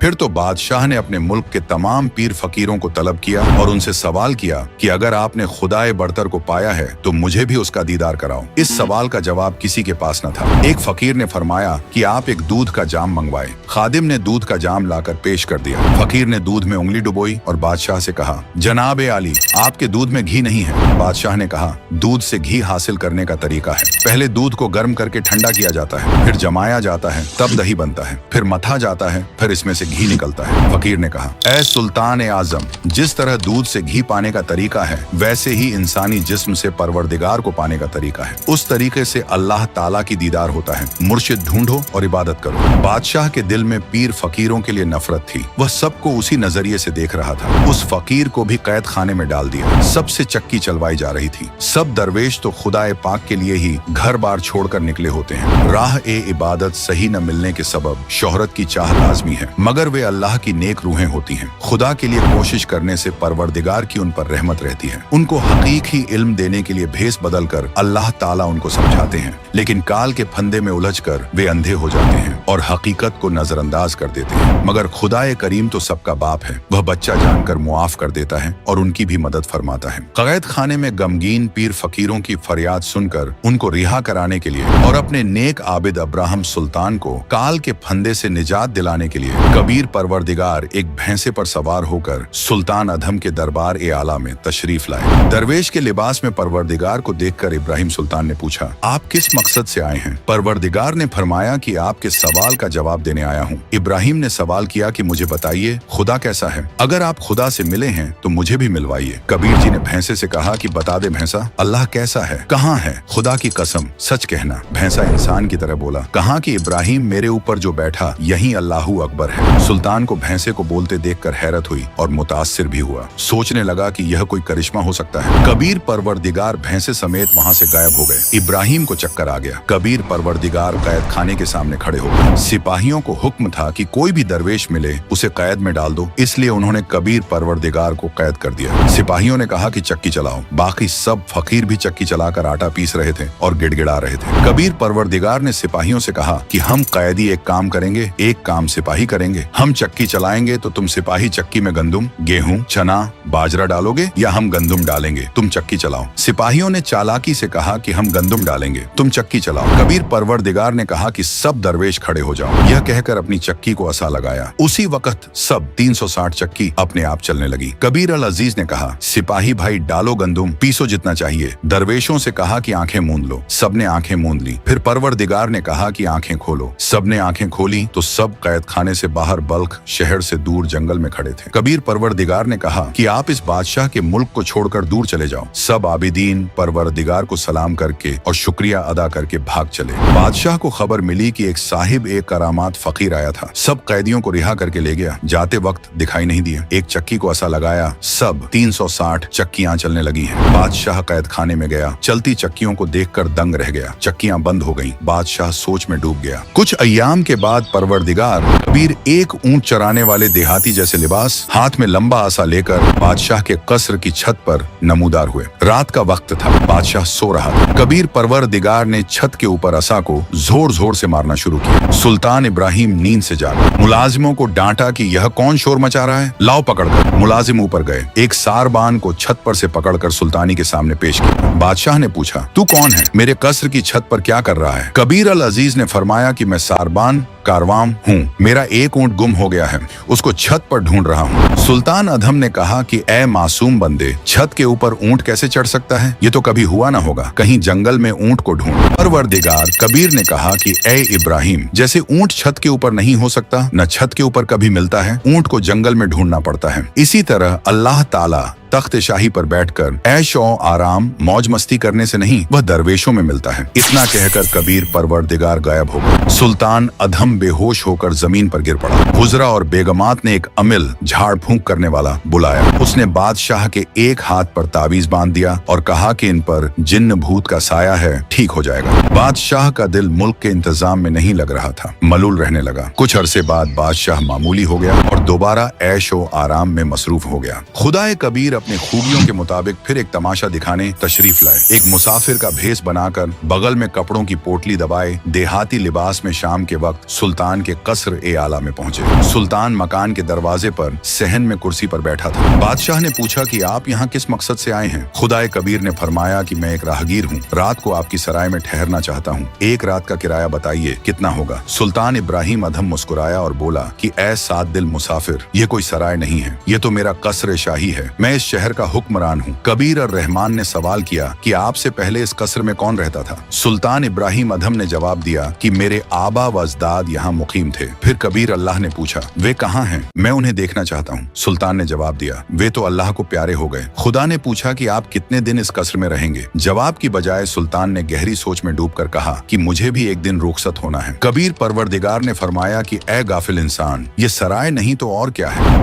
Speaker 2: फिर तो बादशाह ने अपने मुल्क के तमाम पीर फकीरों को तलब किया और उनसे सवाल किया कि अगर आपने खुदाए बरतर को पाया है तो मुझे भी उसका दीदार कराओ। इस सवाल का जवाब किसी के पास न था। एक फकीर ने फरमाया कि आप एक दूध का जाम मंगवाए। खादिम ने दूध का जाम लाकर पेश कर दिया। फकीर ने दूध में उंगली डुबोई और बादशाह से कहा, जनाब आली, आपके दूध में घी नहीं है। बादशाह ने कहा, दूध से घी हासिल करने का तरीका है। पहले दूध को गर्म करके ठंडा किया जाता है, फिर जमाया जाता है, तब दही बनता है, फिर मथा जाता है, फिर इसमें से घी निकलता है। फकीर ने कहा, ऐ सुल्तान आजम, जिस तरह दूध से घी पाने का तरीका है, वैसे ही इंसानी जिस्म से परवरदिगार को पाने का तरीका है। उस तरीके से अल्लाह ताला की दीदार होता है। मुर्शिद ढूंढो और इबादत करो। बादशाह के दिल में पीर फकीरों के लिए नफरत थी। वह सबको उसी नजरिए से देख रहा था। उस फकीर को भी कैद खाने में डाल दिया। सबसे चक्की चलवाई जा रही थी। सब दरवेश तो खुदाए पाक के लिए ही घर बार छोड़कर निकले होते हैं। राह ए इबादत सही न मिलने के सबब शोहरत की चाह लाजमी है, मगर वे अल्लाह की नेक रूहें होती हैं। खुदा के लिए कोशिश करने से परवरदिगार की उन पर रहमत रहती है। उनको हकीकी इल्म देने के लिए भेस बदलकर अल्लाह ताला उनको समझाते हैं, लेकिन काल के फंदे में उलझकर वे अंधे हो जाते हैं और हकीकत को नजरअंदाज कर देते हैं। मगर खुदाए करीम तो सबका बाप है। वह बच्चा जानकर मुआफ कर देता है और उनकी भी मदद फरमाता है। कैद खाने में गमगीन पीर फकीरों की फरियाद सुनकर उनको रिहा कराने के लिए और अपने नेक आबिद इब्राहिम सुल्तान को काल के फंदे से निजात दिलाने के लिए कबीर परवरदिगार एक भैंसे पर सवार होकर सुल्तान अधम के दरबार ए आला में तशरीफ लाए। दरवेश के लिबास में परवरदिगार को देखकर इब्राहिम सुल्तान ने पूछा, आप किस मकसद से आए हैं? परवरदिगार ने फरमाया कि आपके सवाल का जवाब देने आया हूँ। इब्राहिम ने सवाल किया कि मुझे बताइए खुदा कैसा है? अगर आप खुदा से मिले हैं तो मुझे भी मिलवाइए। कबीर जी ने भैंसे से कहा कि बता दे भैंसा, अल्लाह कैसा है? कहाँ है? खुदा की कसम सच कहना। भैंसा इंसान की तरह बोला। कहा कि इब्राहिम मेरे ऊपर जो बैठा यही अल्लाहू अकबर है। सुल्तान को भैंसे को बोलते देखकर हैरत हुई और मुतासिर भी हुआ। सोचने लगा कि यह कोई करिश्मा हो सकता है। कबीर परवरदिगार भैंसे समेत वहाँ से गायब हो गए। इब्राहिम को चक्कर आ गया। कबीर परवरदिगार कैद खाने के सामने खड़े हो गए। सिपाहियों को हुक्म था कि कोई भी दरवेश मिले उसे कैद में डाल दो, इसलिए उन्होंने कबीर परवरदिगार को कैद कर दिया। सिपाहियों ने कहा कि चक्की चलाओ। बाकी सब फकीर भी चक्की चलाकर आटा पीस रहे थे और गिड़गिड़ा रहे थे। कबीर परवरदिगार ने सिपाहियों से कहा कि हम कैदी एक काम करेंगे, एक काम सिपाही करेंगे।
Speaker 6: हम चक्की चलाएंगे तो तुम सिपाही चक्की में गंदुम, गेहूं, चना, बाजरा डालोगे या हम गंदुम डालेंगे, तुम चक्की चलाओ। सिपाहियों ने चालाकी से कहा कि हम गंदुम डालेंगे, तुम चक्की चलाओ। कबीर परवरदिगार ने कहा कि सब दरवेश खड़े हो जाओ। यह कहकर अपनी चक्की को असा लगाया। उसी वक्त सब 360 चक्की अपने आप चलने लगी। कबीर अल अजीज ने कहा, सिपाही भाई डालो गंदुम, पीसो जितना चाहिए। दरवेशों से कहा कि आंखें मूंद लो, सबने आंखें मूंद ली। फिर परवरदिगार ने कहा कि आंखें खोलो, सबने आंखें खोली तो सब कैद खाने से बाहर बल्ख शहर से दूर जंगल में खड़े थे। कबीर परवरदिगार ने कहा कि आप इस बादशाह के मुल्क को छोड़कर दूर चले जाओ। सब आबिदीन परवरदिगार को सलाम करके और शुक्रिया अदा करके भाग चले। बादशाह को खबर मिली कि एक साहिब एक करामात फकीर आया था, सब कैदियों को रिहा करके ले गया। जाते वक्त दिखाई नहीं दिया। एक चक्की को असा लगाया, सब 360 चक्कियां चलने लगी हैं। बादशाह कैद खाने में गया, चलती चक्कियों को देखकर दंग रह गया। चक्कियां बंद हो गईं। बादशाह सोच में डूब गया। कुछ अय्याम के बाद परवरदिगार कबीर एक ऊंट चराने वाले देहाती जैसे लिबास, हाथ में लंबा आसा लेकर बादशाह के कसर की छत पर नमूदार हुए। रात का वक्त था, बादशाह सो रहा था। कबीर परवरदिगार ने छत के ऊपर असा को जोर जोर से मारना शुरू किया। सुल्तान इब्राहिम नींद से जागा। मुलाजिमों को डांटा कि यह कौन शोर मचा रहा है, लाओ पकड़कर। मुलाजिम ऊपर गए, एक सारबान को छत पर से पकड़कर सुल्तानी के सामने पेश किया। बादशाह ने पूछा, तू कौन है, मेरे कसर की छत पर क्या कर रहा है? कबीर अल अजीज ने फरमाया कि मैं सारबान कारवाम हूँ, मेरा एक ऊंट गुम हो गया है, उसको छत पर ढूंढ रहा हूँ। सुल्तान अधम ने कहा कि ए मासूम बंदे, छत के ऊपर ऊंट कैसे चढ़ सकता है, ये तो कभी हुआ ना होगा, कहीं जंगल में ऊंट को ढूंढ। परवरदिगार कबीर ने कहा कि ए इब्राहिम, जैसे ऊंट छत के ऊपर नहीं हो सकता, न छत के ऊपर कभी मिलता है, ऊंट को जंगल में ढूंढना पड़ता है। इसी तरह अल्लाह ताला तख्त शाही पर बैठकर ऐश और आराम मौज मस्ती करने से नहीं, वह दरवेशों में मिलता है। इतना कहकर कबीर परवरदिगार गायब हो गया। सुल्तान अधम बेहोश होकर जमीन पर गिर पड़ा। हुजरा और बेगमात ने एक अमिल झाड़ फूंक करने वाला बुलाया। उसने बादशाह के एक हाथ पर तावीज बांध दिया और कहा कि इन पर जिन्न भूत का साया है, ठीक हो जाएगा। बादशाह का दिल मुल्क के इंतजाम में नहीं लग रहा था, मलूल रहने लगा। कुछ अरसे बाद बादशाह मामूली हो गया और दोबारा ऐश और आराम में मसरूफ हो गया। खुदाए कबीर अपने खूबियों के मुताबिक फिर एक तमाशा दिखाने तशरीफ लाए। एक मुसाफिर का भेष बनाकर बगल में कपड़ों की पोटली दबाए देहाती लिबास में शाम के वक्त सुल्तान के कसर ए आला में पहुंचे। सुल्तान मकान के दरवाजे पर सहन में कुर्सी पर बैठा था। बादशाह ने पूछा कि आप यहाँ किस मकसद से आए हैं? खुदाए कबीर ने फरमाया कि मैं एक राहगीर हूँ, रात को आपकी सराय में ठहरना चाहता हूँ, एक रात का किराया बताइए कितना होगा? सुल्तान इब्राहिम अधम मुस्कुराया और बोला कि ऐ सात दिल मुसाफिर, ये कोई सराय नहीं है, ये तो मेरा कसर शाही है, मैं इस शहर का हुक्मरान हूँ। कबीर और रहमान ने सवाल किया कि आपसे पहले इस कसर में कौन रहता था? सुल्तान इब्राहिम अधम ने जवाब दिया कि मेरे आबा व अजदाद यहाँ मुकीम थे। फिर कबीर अल्लाह ने पूछा, वे कहाँ हैं? मैं उन्हें देखना चाहता हूँ। सुल्तान ने जवाब दिया, वे तो अल्लाह को प्यारे हो गए। खुदा ने पूछा कि आप कितने दिन इस कसर में रहेंगे? जवाब की बजाय सुल्तान ने गहरी सोच में डूबकर कहा कि मुझे भी एक दिन रुखसत होना है। कबीर परवरदिगार ने फरमाया कि ए गाफिल इंसान, ये सराय नहीं तो और क्या है?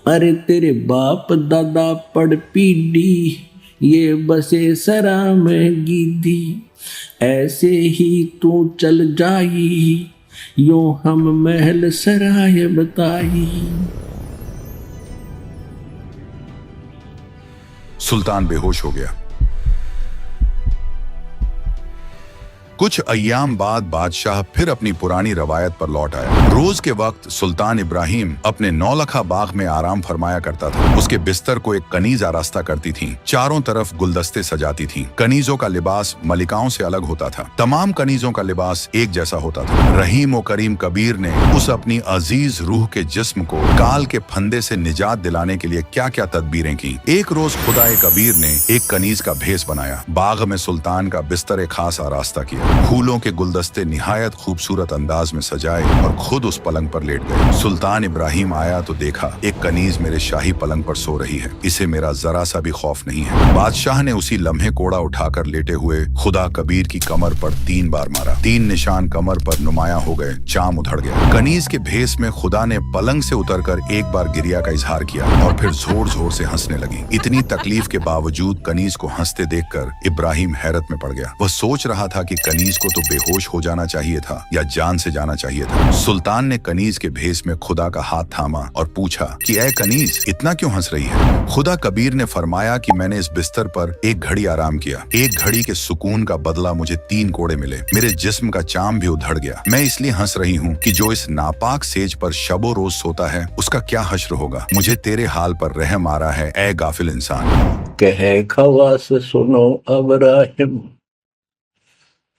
Speaker 1: अरे तेरे बाप दादा पड़ पीढ़ी, ये बसे सरा में गीधी, ऐसे ही तू चल जाई, यूं हम महल सराय बताई।
Speaker 6: सुल्तान बेहोश हो गया। कुछ अय्याम बाद बादशाह फिर अपनी पुरानी रवायत पर लौट आया। रोज के वक्त सुल्तान इब्राहिम अपने नौलखा बाग में आराम फरमाया करता था। उसके बिस्तर को एक कनीज आरास्ता करती थी, चारों तरफ गुलदस्ते सजाती थी। कनीजों का लिबास मलिकाओं से अलग होता था, तमाम कनीजों का लिबास एक जैसा होता था। रहीम और करीम कबीर ने उस अपनी अजीज रूह के जिस्म को काल के फंदे से निजात दिलाने के लिए क्या क्या तदबीरें की। एक रोज खुदाए कबीर ने एक कनीज का भेष बनाया, बाग में सुल्तान का बिस्तर एक खास आरास्ता किया, फूलों के गुलदस्ते निहायत खूबसूरत अंदाज में सजाए और खुद उस पलंग पर लेट गए। सुल्तान इब्राहिम आया तो देखा एक कनीज मेरे शाही पलंग पर सो रही है, इसे मेरा जरा सा भी खौफ नहीं है। बादशाह ने उसी लम्हे कोड़ा उठाकर लेटे हुए खुदा कबीर की कमर पर 3 बार मारा। 3 निशान कमर पर नुमाया हो गए, चाम उधड़ गया। कनीज के भेष में खुदा ने पलंग से उतरकर एक बार गिरिया का इजहार किया और फिर जोर जोर से हंसने लगी। इतनी तकलीफ के बावजूद कनीज को हंसते देखकर इब्राहिम हैरत में पड़ गया। वह सोच रहा था कि कनीज को तो बेहोश हो जाना चाहिए था या जान से जाना चाहिए था। सुल्तान ने कनीज के भेस में खुदा का हाथ थामा और पूछा कि ऐ कनीज, इतना क्यों हंस रही है? खुदा कबीर ने फरमाया कि मैंने इस बिस्तर पर एक घड़ी आराम किया। एक घड़ी के सुकून का बदला मुझे 3 कोड़े मिले। मेरे जिस्म का चाम भी उधड़ गया। मैं इसलिए हंस रही हूँ कि जो इस नापाक सेज पर शबो रोज सोता है उसका क्या हश्र होगा। मुझे तेरे हाल पर रहम आ रहा है, ऐ गाफिल इंसान।
Speaker 1: कहे खवास सुनो अब्राहिम,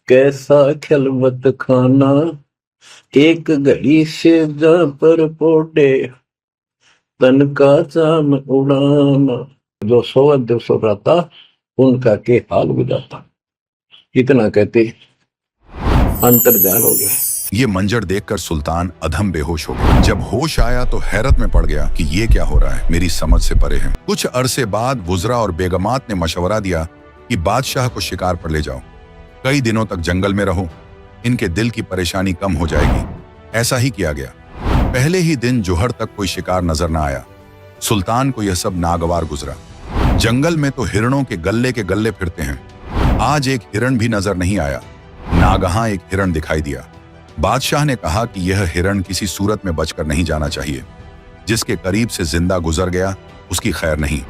Speaker 1: कैसा खिलवत खाना, एक घड़ी से जा पर पोटे, तन का चाम उड़ाना। जो सोवत जो सो रहता उनका के हाल गुजारता। इतना कहते अंतर्ध्यान हो गया।
Speaker 6: ये मंजर देखकर सुल्तान अधम बेहोश हो गया। जब होश आया तो हैरत में पड़ गया कि ये क्या हो रहा है, मेरी समझ से परे है। कुछ अरसे बाद वुज़रा और बेगमात ने मशवरा दिया कि बादशाह को शिकार पर ले जाओ, कई दिनों तक जंगल में रहो, इनके दिल की परेशानी कम हो जाएगी। ऐसा ही किया गया। पहले ही दिन जोहर तक कोई शिकार नजर न आया। सुल्तान को यह सब नागवार गुजरा। जंगल में तो हिरणों के गल्ले फिरते हैं। आज एक हिरण भी नजर नहीं आया। नागहां एक हिरण दिखाई दिया। बादशाह ने कहा कि यह हिरण किसी सूरत में बचकर नहीं जाना चाहिए। जिसके करीब से जिंदा गुजर गया उसकी खैर नहीं।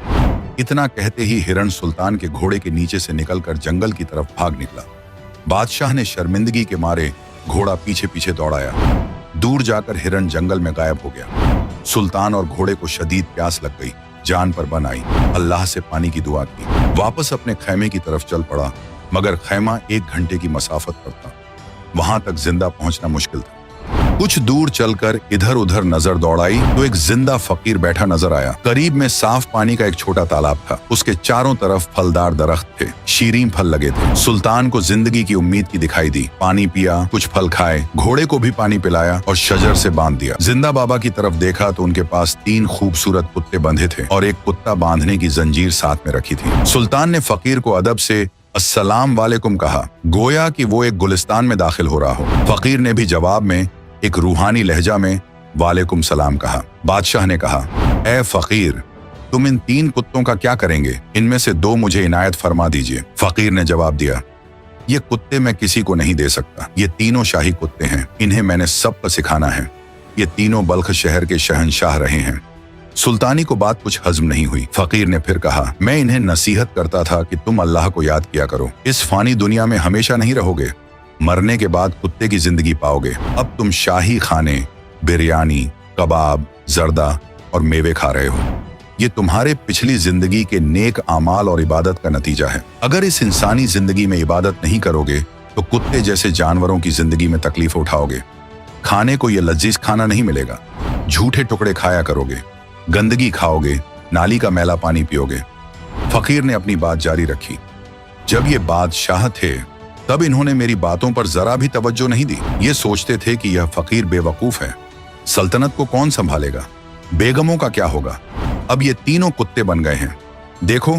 Speaker 6: इतना कहते ही हिरण सुल्तान के घोड़े के नीचे से निकलकर जंगल की तरफ भाग निकला। बादशाह ने शर्मिंदगी के मारे घोड़ा पीछे पीछे दौड़ाया। दूर जाकर हिरण जंगल में गायब हो गया। सुल्तान और घोड़े को शदीद प्यास लग गई। जान पर बन आई। अल्लाह से पानी की दुआ की। वापस अपने खैमे की तरफ चल पड़ा, मगर खैमा 1 घंटे की मसाफत पर था। वहां तक जिंदा पहुंचना मुश्किल था। कुछ दूर चलकर इधर उधर नजर दौड़ाई तो एक जिंदा फकीर बैठा नजर आया। करीब में साफ पानी का एक छोटा तालाब था। उसके चारों तरफ फलदार दरख्त थे, शीरीं फल लगे थे। सुल्तान को जिंदगी की उम्मीद की दिखाई दी। पानी पिया, कुछ फल खाए, घोड़े को भी पानी पिलाया और शजर से बांध दिया। जिंदा बाबा की तरफ देखा तो उनके पास 3 खूबसूरत कुत्ते बंधे थे और एक कुत्ता बांधने की जंजीर साथ में रखी थी। सुल्तान ने फकीर को अदब से अस्सलाम वालेकुम कहा, गोया कि वो एक गुलिस्तान में दाखिल हो रहा हो। फकीर ने भी जवाब में एक रूहानी लहजा में वालेकुम सलाम कहा। बादशाह ने कहा, ए फकीर, तुम इन 3 कुत्तों का क्या करेंगे? इनमें से 2 मुझे इनायत फरमा दीजिए। फकीर ने जवाब दिया, ये कुत्ते मैं किसी को नहीं दे सकता। ये तीनों शाही कुत्ते हैं, इन्हें मैंने सबको सिखाना है। ये तीनों बल्ख शहर के शहंशाह रहे हैं। सुल्तानी को बात कुछ हजम नहीं हुई। फकीर ने फिर कहा, मैं इन्हें नसीहत करता था कि तुम अल्लाह को याद किया करो। इस फानी दुनिया में हमेशा नहीं रहोगे, मरने के बाद कुत्ते की जिंदगी पाओगे। अब तुम शाही खाने, बिरयानी, कबाब, जर्दा और मेवे खा रहे हो। ये तुम्हारे पिछली जिंदगी के नेक आमाल और इबादत का नतीजा है। अगर इस इंसानी जिंदगी में इबादत नहीं करोगे तो कुत्ते जैसे जानवरों की जिंदगी में तकलीफ उठाओगे। खाने को ये लजीज खाना नहीं मिलेगा। झूठे टुकड़े खाया करोगे, गंदगी खाओगे, नाली का मैला पानी पियोगे। फकीर ने अपनी बात जारी रखी। जब ये बादशाह थे तब इन्होंने मेरी बातों पर जरा भी तवज्जो नहीं दी। ये सोचते थे कि यह फकीर बेवकूफ है, सल्तनत को कौन संभालेगा, बेगमों का क्या होगा। अब ये तीनों कुत्ते बन गए हैं। देखो,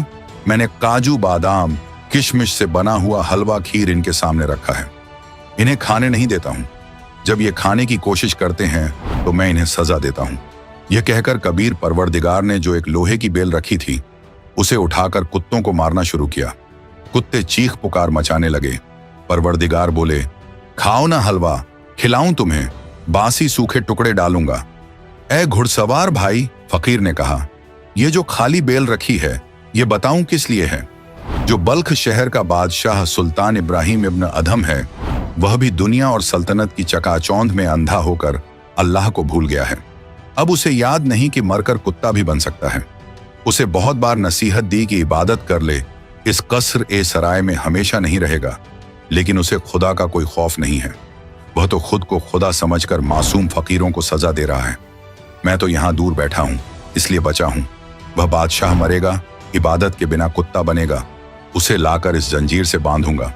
Speaker 6: मैंने काजू बादाम किशमिश से बना हुआ हलवा खीर इनके सामने रखा है। इन्हें खाने नहीं देता हूं। जब ये खाने की कोशिश करते हैं तो मैं इन्हें सजा देता हूं। यह कहकर कबीर परवरदिगार ने जो एक लोहे की बेल रखी थी उसे उठाकर कुत्तों को मारना शुरू किया। कुत्ते चीख पुकार मचाने लगे। परवरदिगार बोले, खाओ ना हलवा, खिलाऊं तुम्हें, बासी सूखे टुकड़े डालूंगा। ए घुड़सवार भाई, फकीर ने कहा, ये जो खाली बेल रखी है ये बताऊं किस लिए है? जो बल्ख शहर का बादशाह सुल्तान इब्राहिम इब्न अधम है वह भी दुनिया और सल्तनत की चकाचौंध में अंधा होकर अल्लाह को भूल गया है। अब उसे याद नहीं कि मरकर कुत्ता भी बन सकता है। उसे बहुत बार नसीहत दी कि इबादत कर ले, इस कसर ए सराय में हमेशा नहीं रहेगा, लेकिन उसे खुदा का कोई खौफ नहीं है। वह तो खुद को खुदा समझकर मासूम फकीरों को सजा दे रहा है। मैं तो यहाँ दूर बैठा हूँ इसलिए बचा हूँ। वह बादशाह मरेगा, इबादत के बिना कुत्ता बनेगा, उसे लाकर इस जंजीर से बांधूंगा।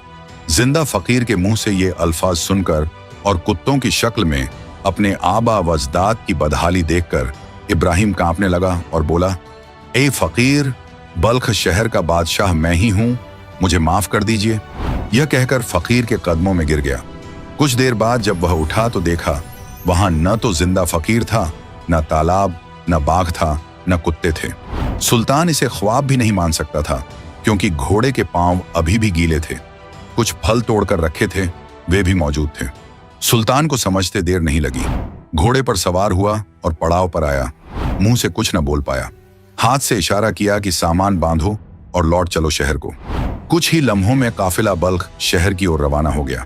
Speaker 6: जिंदा फकीर के मुंह से ये अल्फाज सुनकर और कुत्तों की शक्ल में अपने आबा वजदाद की बदहाली देखकर इब्राहिम कांपने लगा और बोला, ए फकीर, बल्ख शहर का बादशाह मैं ही हूं, मुझे माफ कर दीजिए। यह कहकर फकीर के कदमों में गिर गया। कुछ देर बाद जब वह उठा तो देखा वहां न तो जिंदा फकीर था, न तालाब, न बाघ था, न कुत्ते थे। सुल्तान इसे ख्वाब भी नहीं मान सकता था क्योंकि घोड़े के पांव अभी भी गीले थे। कुछ फल तोड़कर रखे थे वे भी मौजूद थे। सुल्तान को समझते देर नहीं लगी। घोड़े पर सवार हुआ और पड़ाव पर आया। मुंह से कुछ न बोल पाया। हाथ से इशारा किया कि सामान बांधो और लौट चलो शहर को। कुछ ही लम्हों में काफिला बल्ख शहर की ओर रवाना हो गया।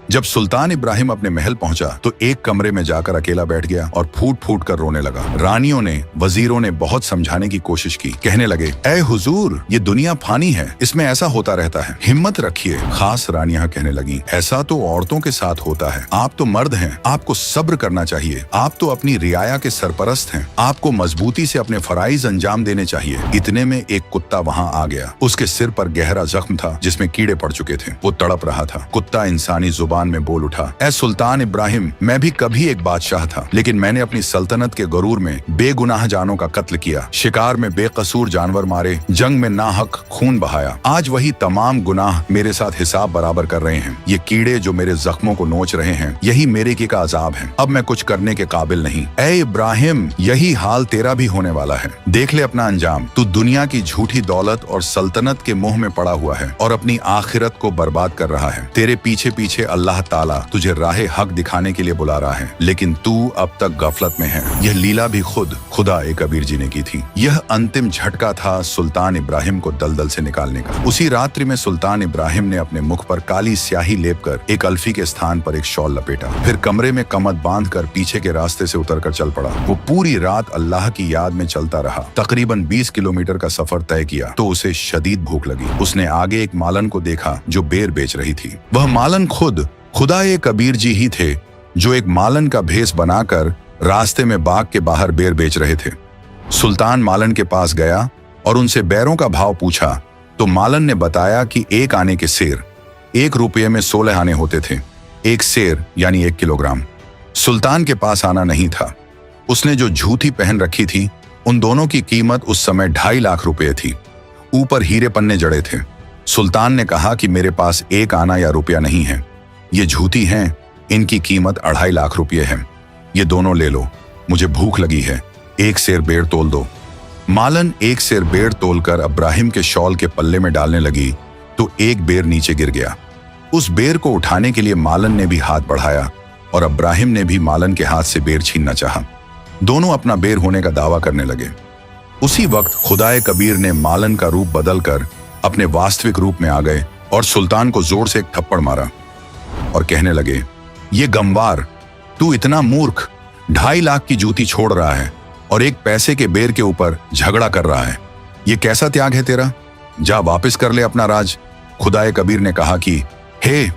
Speaker 6: जब सुल्तान इब्राहिम अपने महल पहुंचा तो एक कमरे में जाकर अकेला बैठ गया और फूट फूट कर रोने लगा। रानियों ने, वजीरों ने बहुत समझाने की कोशिश की। कहने लगे, ऐ हुजूर, ये दुनिया फानी है, इसमें ऐसा होता रहता है, हिम्मत रखिए। खास रानियां कहने लगी, ऐसा तो औरतों के साथ होता है, आप तो मर्द हैं, आपको सब्र करना चाहिए। आप तो अपनी रियाया के सरपरस्त हैं, आपको मजबूती से अपने फराइज अंजाम देने चाहिए। इतने में एक कुत्ता वहां आ गया। उसके सिर पर गहरा जख्म था जिसमें कीड़े पड़ चुके थे। वो तड़प रहा था। कुत्ता इंसानी जुबान में बोल उठा, ऐ सुल्तान इब्राहिम, मैं भी कभी एक बादशाह था, लेकिन मैंने अपनी सल्तनत के गरूर में बेगुनाह जानों का कत्ल किया, शिकार में बेकसूर जानवर मारे, जंग में नाहक खून बहाया। आज वही तमाम गुनाह मेरे साथ हिसाब बराबर कर रहे हैं। ये कीड़े जो मेरे जख्मों को नोच रहे हैं, यही मेरे की का अजाब है। अब मैं कुछ करने के काबिल नहीं। ऐ इब्राहिम, यही हाल तेरा भी होने वाला है। देख ले अपना अंजाम। तू दुनिया की झूठी दौलत और सल्तनत के मोह में पड़ा हुआ है और अपनी आखिरत को बर्बाद कर रहा है। तेरे पीछे पीछे अल्लाह ताला तुझे राहे हक दिखाने के लिए बुला रहा है, लेकिन तू अब तक गफलत में है। यह लीला भी खुद खुदा ए कबीर जी ने की थी। यह अंतिम झटका था सुल्तान इब्राहिम को दलदल से निकालने का। उसी रात्रि में सुल्तान इब्राहिम ने अपने मुख पर काली स्याही लेपकर एक अल्फी के स्थान पर एक शॉल लपेटा। फिर कमरे में कमद बांधकर पीछे के रास्ते से उतरकर चल पड़ा। वो पूरी रात अल्लाह की याद में चलता रहा। तकरीबन 20 किलोमीटर का सफर तय किया तो उसे शदीद भूख लगी। उसने आगे एक मालन को देखा जो बेर बेच रही थी। वह मालन खुद खुदा ए कबीर जी ही थे जो एक मालन का भेस बनाकर रास्ते में बाग के बाहर बेर बेच रहे थे। सुल्तान मालन के पास गया और उनसे बैरों का भाव पूछा तो मालन ने बताया कि एक आने के सेर 1 रुपये में 16 आने होते थे। एक सेर यानी 1 किलोग्राम। सुल्तान के पास आना नहीं था। उसने जो झूठी पहन रखी थी उन दोनों की कीमत उस समय 2.5 लाख रुपये थी। ऊपर हीरे पन्ने जड़े थे। सुल्तान ने कहा कि मेरे पास 1 आना या रुपया नहीं है, ये झूठी हैं, इनकी कीमत 2.5 लाख रुपये है। ये दोनों ले लो, मुझे भूख लगी है, 1 सेर बेर तोल दो। मालन 1 सेर बेर तोलकर इब्राहिम के शॉल के पल्ले में डालने लगी तो एक बेर नीचे गिर गया। उस बेर को उठाने के लिए मालन ने भी हाथ बढ़ाया और इब्राहिम ने भी मालन के हाथ से बेर छीनना चाहा। दोनों अपना बेर होने का दावा करने लगे। उसी वक्त खुदाए कबीर ने मालन का रूप बदलकर अपने वास्तविक रूप में आ गए और सुल्तान को जोर से एक थप्पड़ मारा और कहने लगे, ये गंवार, तू इतना मूर्ख, 2.5 लाख की जूती छोड़ रहा है और 1 पैसे के बेर के ऊपर झगड़ा कर रहा है। ये कैसा त्याग है तेरा? जा वापस कर ले अपना राज। खुदाए कबीर ने कहा कि हे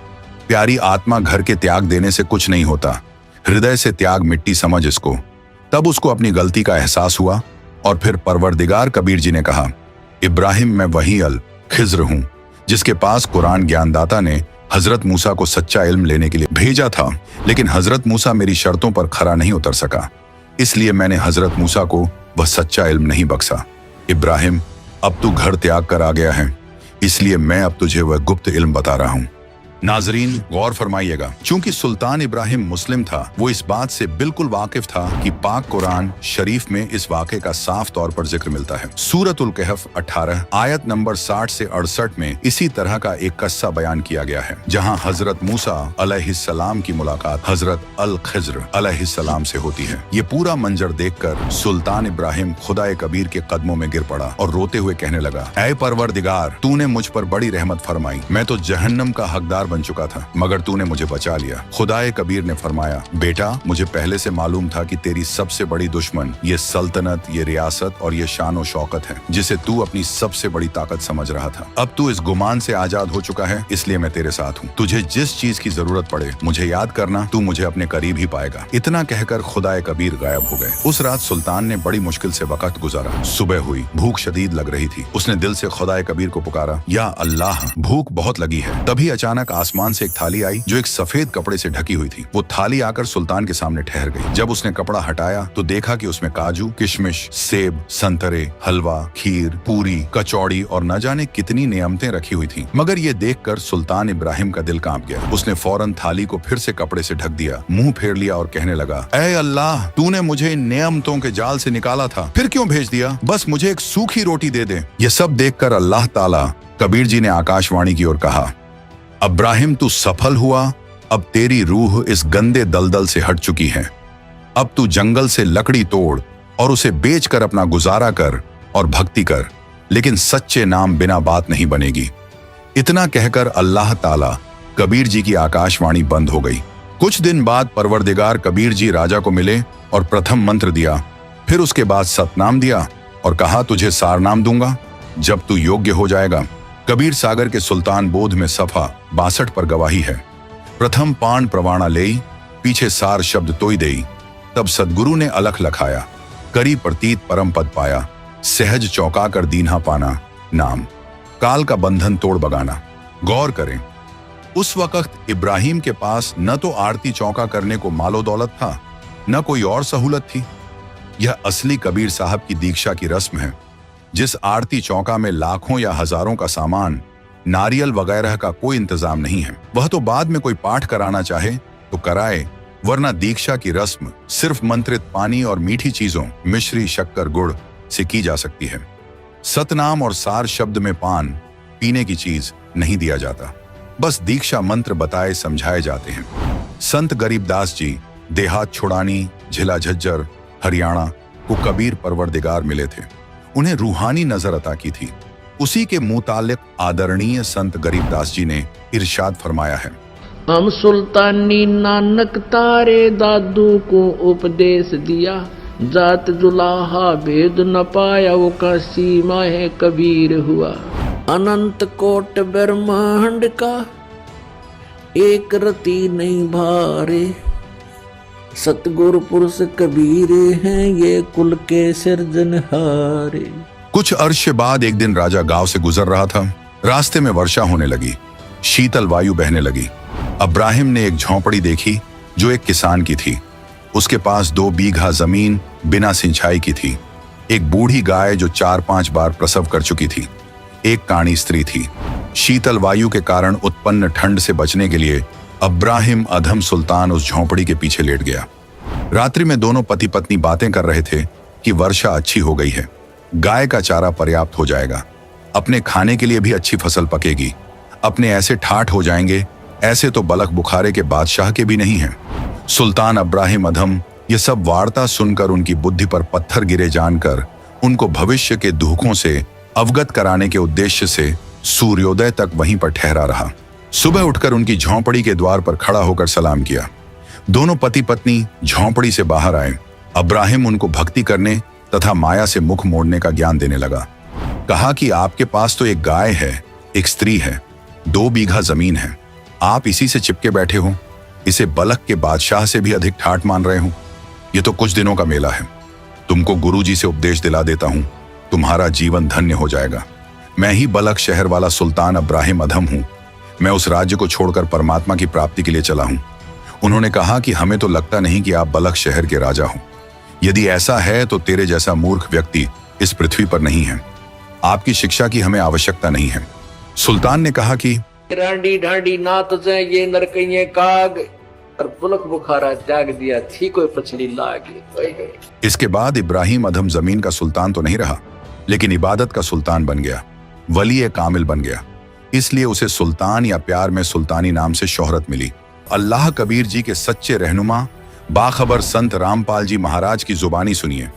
Speaker 6: प्यारी आत्मा, घर के त्याग देने से कुछ नहीं होता, हृदय से त्याग मिट्टी समझ इसको। तब उसको अपनी गलती का एहसास हुआ और फिर परवरदिगार कबीर जी ने कहा, इब्राहिम, मैं वही अल खिज्र हूं जिसके पास कुरान ज्ञानदाता ने हजरत मूसा को सच्चा इल्म लेने के लिए भेजा था, लेकिन हजरत मूसा मेरी शर्तों पर खरा नहीं उतर सका, इसलिए मैंने हजरत मूसा को वह सच्चा इल्म नहीं बख्शा। इब्राहिम, अब तू घर त्याग कर आ गया है, इसलिए मैं अब तुझे वह गुप्त इल्म बता रहा हूं। नाजरीन गौर फरमाइएगा, चूंकि सुल्तान इब्राहिम मुस्लिम था, वो इस बात से बिल्कुल वाकिफ था कि पाक कुरान शरीफ में इस वाक़े का साफ तौर पर जिक्र मिलता है। सूरतुल कहफ 18 आयत नंबर 60 से 68 में इसी तरह का एक किस्सा बयान किया गया है, जहां हजरत मूसा अलैहिस्सलाम की मुलाकात हजरत अल खिज्र अलैहिस्सलाम से होती है। ये पूरा मंजर देखकर सुल्तान इब्राहिम खुदाए कबीर के कदमों में गिर पड़ा और रोते हुए कहने लगा, ऐ परवरदिगार, तूने मुझ पर बड़ी रहमत फरमाई, मैं तो जहन्नम का हकदार बन चुका था, मगर तूने मुझे बचा लिया। खुदाए कबीर ने फरमाया, बेटा, मुझे पहले से मालूम था कि तेरी सबसे बड़ी दुश्मन ये सल्तनत, ये रियासत और ये शान शौकत है जिसे तू अपनी सबसे बड़ी ताकत समझ रहा था। अब तू इस गुमान से आजाद हो चुका है, इसलिए मैं तेरे साथ हूँ। तुझे जिस चीज की जरूरत पड़े मुझे याद करना, तू मुझे अपने करीब ही पाएगा। इतना कहकर खुदाए कबीर गायब हो गए। उस रात सुल्तान ने बड़ी मुश्किल से वक्त गुजारा। सुबह हुई, भूख शदीद लग रही थी। उसने दिल से खुदाए कबीर को पुकारा, या अल्लाह, भूख बहुत लगी है। तभी अचानक आसमान से एक थाली आई जो एक सफेद कपड़े से ढकी हुई थी। वो थाली आकर सुल्तान के सामने ठहर गई। जब उसने कपड़ा हटाया तो देखा कि उसमें काजू, किशमिश, सेब, संतरे, हलवा, खीर, पूरी, कचौड़ी और न जाने कितनी नियमतें रखी हुई थी। मगर ये देखकर सुल्तान इब्राहिम का दिल कांप गया। उसने फौरन थाली को फिर से कपड़े से ढक दिया, मुंह फेर लिया और कहने लगा, ऐ अल्लाह, तूने मुझे इन नियमतों के जाल से निकाला था, फिर क्यों भेज दिया? बस मुझे एक सूखी रोटी दे दे। ये सब देखकर अल्लाह ताला कबीर जी ने आकाशवाणी की ओर कहा, अब्राहिम तू सफल हुआ, अब तेरी रूह इस गंदे दलदल से हट चुकी है। अब तू जंगल से लकड़ी तोड़ और उसे बेचकर अपना गुजारा कर और भक्ति कर, लेकिन सच्चे नाम बिना बात नहीं बनेगी। इतना कहकर अल्लाह ताला कबीर जी की आकाशवाणी बंद हो गई। कुछ दिन बाद परवरदिगार कबीर जी राजा को मिले और प्रथम मंत्र दिया, फिर उसके बाद सतनाम दिया और कहा तुझे सारनाम दूंगा जब तू योग्य हो जाएगा। कबीर सागर के सुल्तान बोध में सफा 62 पर गवाही है। प्रथम पाण प्रवाणा लेई, पीछे सार शब्द तोई देई, तब सदगुरु ने अलख लखाया, करी प्रतीत परम पद पाया, सहज चौका कर दीन्हा पाना, नाम काल का बंधन तोड़ बगाना। गौर करें, उस वक्त इब्राहिम के पास न तो आरती चौका करने को मालो दौलत था, न कोई और सहूलत थी। यह असली कबीर साहब की दीक्षा की रस्म है। जिस आरती चौका में लाखों या हजारों का सामान, नारियल वगैरह का कोई इंतजाम नहीं है, वह तो बाद में कोई पाठ कराना चाहे तो कराए, वरना दीक्षा की रस्म सिर्फ मंत्रित पानी और मीठी चीजों, मिश्री, शक्कर, गुड़ से की जा सकती है। सतनाम और सार शब्द में पान, पीने की चीज नहीं दिया जाता, बस दीक्षा मंत्र बताए समझाए जाते हैं। संत गरीबदास जी देहात छुड़ानी, झिला झज्जर, हरियाणा को कबीर परवरदिगार मिले थे। उन्हें रूहानी नजर अता की थी। उसी के मुतालिक आदरणीय संत गरीबदास जी ने इरशाद फरमाया है,
Speaker 1: हम सुल्तानी नानक तारे दादू को उपदेश दिया, जात जुलाहा भेद न पाया वो का सीमा है कबीर हुआ। अनंत कोट ब्रह्मांड का एक रति नहीं भारे, सतगुरु पुरुष कबीर हैं ये कुल के सिरजनहारे।
Speaker 6: कुछ अर्श बाद एक दिन राजा गांव से गुजर रहा था। रास्ते में वर्षा होने लगी, शीतल वायु बहने लगी। अब्राहिम ने एक झोंपड़ी देखी जो एक किसान की थी। उसके पास 2 बीघा जमीन बिना सिंचाई की थी, एक बूढ़ी गाय जो 4-5 बार प्रसव कर चुकी थी, एक काणी स्त्री थी। शीतल वायु के कारण उत्पन्न ठंड से बचने के लिए अब्राहिम अधम सुल्तान उस झोंपड़ी के पीछे लेट गया। रात्रि में दोनों पति पत्नी बातें कर रहे थे कि वर्षा अच्छी हो गई है, गाय का चारा पर्याप्त हो जाएगा, अपने खाने के लिए भी अच्छी फसल पकेगी, अपने ऐसे ठाठ हो जाएंगे, ऐसे तो बलख बुखारे के बादशाह के भी नहीं हैं। सुल्तान अब्राहिम अधम ये सब वार्ता सुनकर उनकी बुद्धि पर पत्थर गिरे जानकर उनको भविष्य के दुखों से अवगत कराने के उद्देश्य से सूर्योदय तक वहीं पर ठहरा रहा। सुबह उठकर उनकी झोंपड़ी के द्वार पर खड़ा होकर सलाम किया। दोनों पति पत्नी झोंपड़ी से बाहर आए। अब्राहिम उनको भक्ति करने तथा माया से मुख मोड़ने का ज्ञान देने लगा। कहा कि आपके पास तो एक गाय है, एक स्त्री है, 2 बीघा जमीन है, आप इसी से चिपके बैठे हो, इसे बलख के बादशाह से भी अधिक ठाठ मान रहे हो। ये तो कुछ दिनों का मेला है, तुमको गुरुजी से उपदेश दिला देता हूं, तुम्हारा जीवन धन्य हो जाएगा। मैं ही बलख शहर वाला सुल्तान अब्राहिम अधम हूं। मैं उस राज्य को छोड़कर परमात्मा की प्राप्ति के लिए चला हूं। उन्होंने कहा कि हमें तो लगता नहीं कि आप बलख शहर के राजा हो। यदि ऐसा है तो तेरे जैसा मूर्ख व्यक्ति इस पृथ्वी पर नहीं है। आपकी शिक्षा की हमें आवश्यकता नहीं है। सुल्तान ने कहा कि
Speaker 1: रांडी ढांडी नात से ये नरकइये काग और पुलक बुखारा त्याग दिया थी कोई पछली लागे।
Speaker 6: इसके बाद इब्राहिम अधम जमीन का सुल्तान तो नहीं रहा, लेकिन इबादत का सुल्तान बन गया, वली कामिल बन गया। इसलिए उसे सुल्तान या प्यार में सुल्तानी नाम से शोहरत मिली। अल्लाह कबीर जी के सच्चे रहनुमा बाखबर संत रामपाल जी महाराज की जुबानी सुनिए,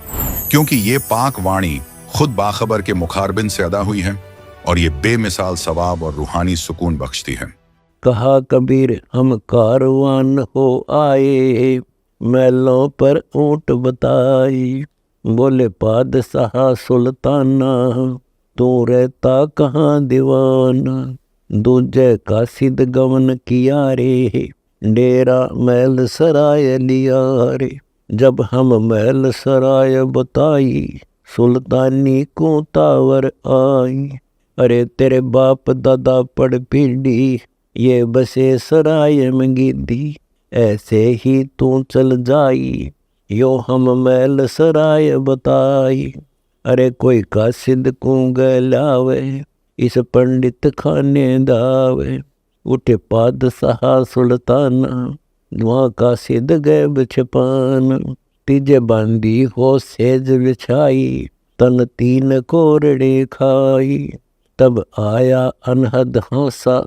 Speaker 6: क्योंकि ये पाक वाणी खुद बाखबर के मुखारबिन से अदा हुई है और ये बेमिसाल सवाब और रूहानी सुकून बख्शती है।
Speaker 1: कहा कबीर हम कारवान हो आए, महलों पर ऊंट बताई, बोले पादशाह सुल्ताना तू रहता कहाँ दीवाना, दूजे का सिद्ध गवन किया रे, डेरा महल सराय लिया रे। जब हम महल सराय बताई, सुल्तानी को तावर आई, अरे तेरे बाप दादा पड़ पीढ़ी ये बसे सराय में गिद्दी, ऐसे ही तू चल जाई यो हम महल सराय बताई। अरे कोई कासिद को गलावे इस पंडित खाने दावे, उठे पादशाह सुल्ताना वहाँ कासिद गए बिछपान, तीजे बांधी हो सेज बिछाई, तन 3 कोरड़े खाई। तब आया अनहद हंसा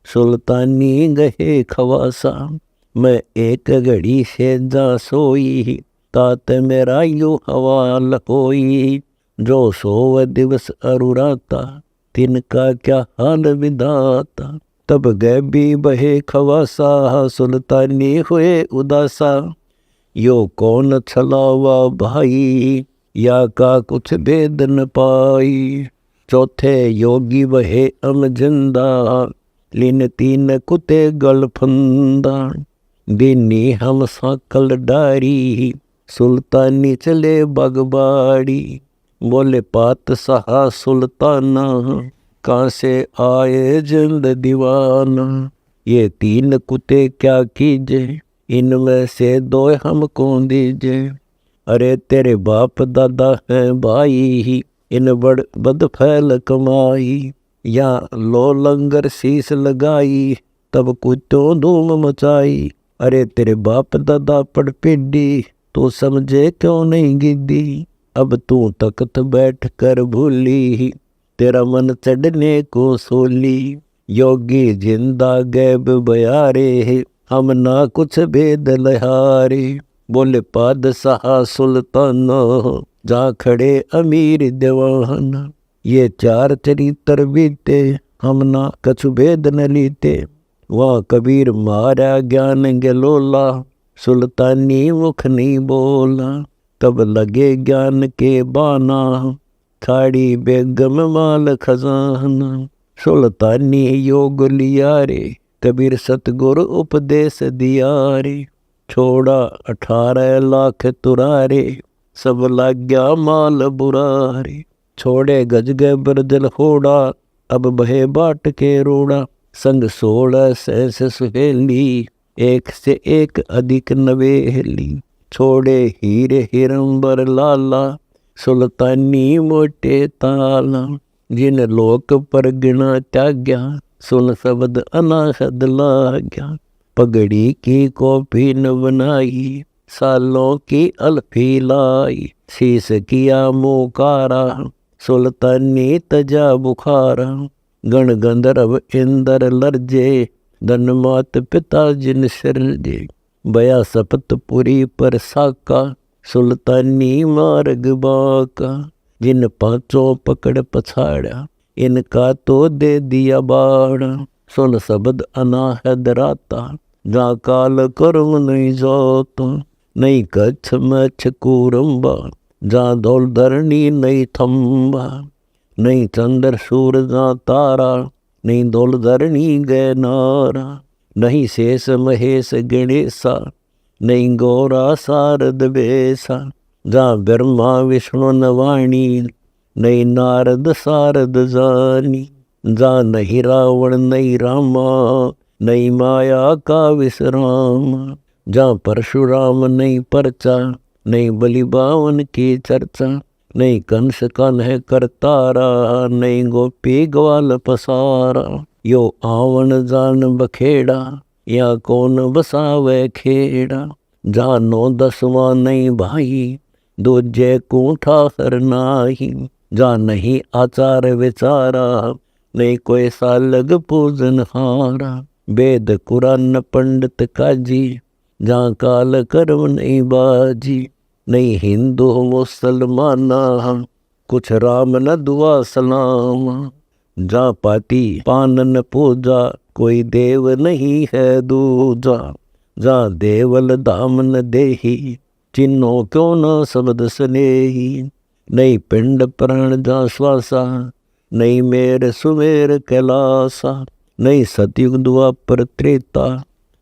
Speaker 1: सुल्तानी गहे खवासा, मैं एक घड़ी से जा सोई, तात मेरा यू हवाल होई। जो सोव दिवस अरुराता, तिनका क्या हाल विधाता। तब गए भी बहे खवासा, सुल्तानी हुए उदासा। यो कौन छलावा भाई, या का कुछ भेद न पाई। चौथे योगी वहे अमजिंदा, लिन तीन कुते गल फंदा। दीनी हम साकल डारी, सुल्तानी चले बगबाड़ी। बोले पात सहा सुल्ताना, कहाँ से आए जिंद दीवाना। ये तीन कुत्ते क्या कीजे, इनमें से दो हमको दीजे। अरे तेरे बाप दादा हैं भाई, इन बड़ बद फैल कमाई। या लो लंगर शीश लगाई, तब कुत्तों धूम मचाई। अरे तेरे बाप दादा पड़ पिड्डी, तो समझे क्यों नहीं गिद्दी। अब तू तख्त बैठ कर भूली, तेरा मन चढ़ने को सोली। योगी जिंदा गैब बयारे, हम ना कुछ भेद लहारे। बोले पादशाह सुल्ताना, जा खड़े अमीर दीवाना। ये चार चरित्र बीते, हम ना कछु भेद न लीते। वहाँ कबीर मारा ज्ञान गलोला, सुल्तानी मुख नहीं बोला। तब लगे ज्ञान के बाना, खाड़ी बेगम माल खजाना। सुल्तानी योग लिया रे, कबीर सतगुरु उपदेश दिया रे। छोड़ा 18 लाख तुरारे, सब लाग्या माल बुरारे। छोड़े गज गए बरजल होड़ा, अब बहे बाट के रोड़ा। संग 16 सहस सुहेली, एक से एक अधिक नवेली। छोड़े हीरे हिरंबर लाला, सुल्तानी मोटे ताला। जिन लोक पर गिना त्याग्या, सुन शब्द अनाहद लाग्या। पगड़ी की कॉपी न बनाई, सालों की अल्फी लाई। शीश किया मोकारा, सुल्तानी तजा बुखारा। गण गंधर्व इंदर लरजे, धन मात पिता जिन सिरजे। बया सपतपुरी पर साका, सुल्तानी मार्ग बाका। जिन पांचों पकड़ पछाड़ा, इनका तो दे दिया बाड़ा। सुन शब्द अनाहद राता, जा काल कर्म नहीं जाता। नहीं कच्छ मच्छ कूरम्बा, जा धौल धरणी नहीं थम्बा। नहीं चंद्र सूर जा तारा, नहीं धौल धरणी गए नारा। नहीं शेष महेश गणेशा, नहीं गौरा शारद बेसा। जा ब्रह्मा विष्णु नवाणी, नहीं नारद शारद जानी। जा नहीं रावण नहीं रामा, नहीं माया का विश्राम। जा परशुराम नहीं परचा, नहीं बलि बावन की चर्चा। नहीं कंस कन्ह करतारा, नहीं गोपी ग्वाल पसारा। यो आवन जान बखेड़ा, या कौन बसावे खेड़ा। जा 9 10वां नहीं भाई, दूजे कूठा हर नाही। जा नहीं आचार विचारा, नहीं कोई सालग पूजन हारा। वेद कुरान पंडित काजी, जहाँ काल कर्म नहीं बाजी। नहीं हिंदू मुसलमाना, कुछ राम न दुआ सलाम। जा पाती पान न पूजा, कोई देव नहीं है दूजा। जा देवल धाम न देही, चिन्हो क्यों न शब्द स्नेही। नहीं पिंड प्राण जा श्वासा, नहीं मेर सुमेर कैलासा। नहीं सतयुग द्वापर त्रेता,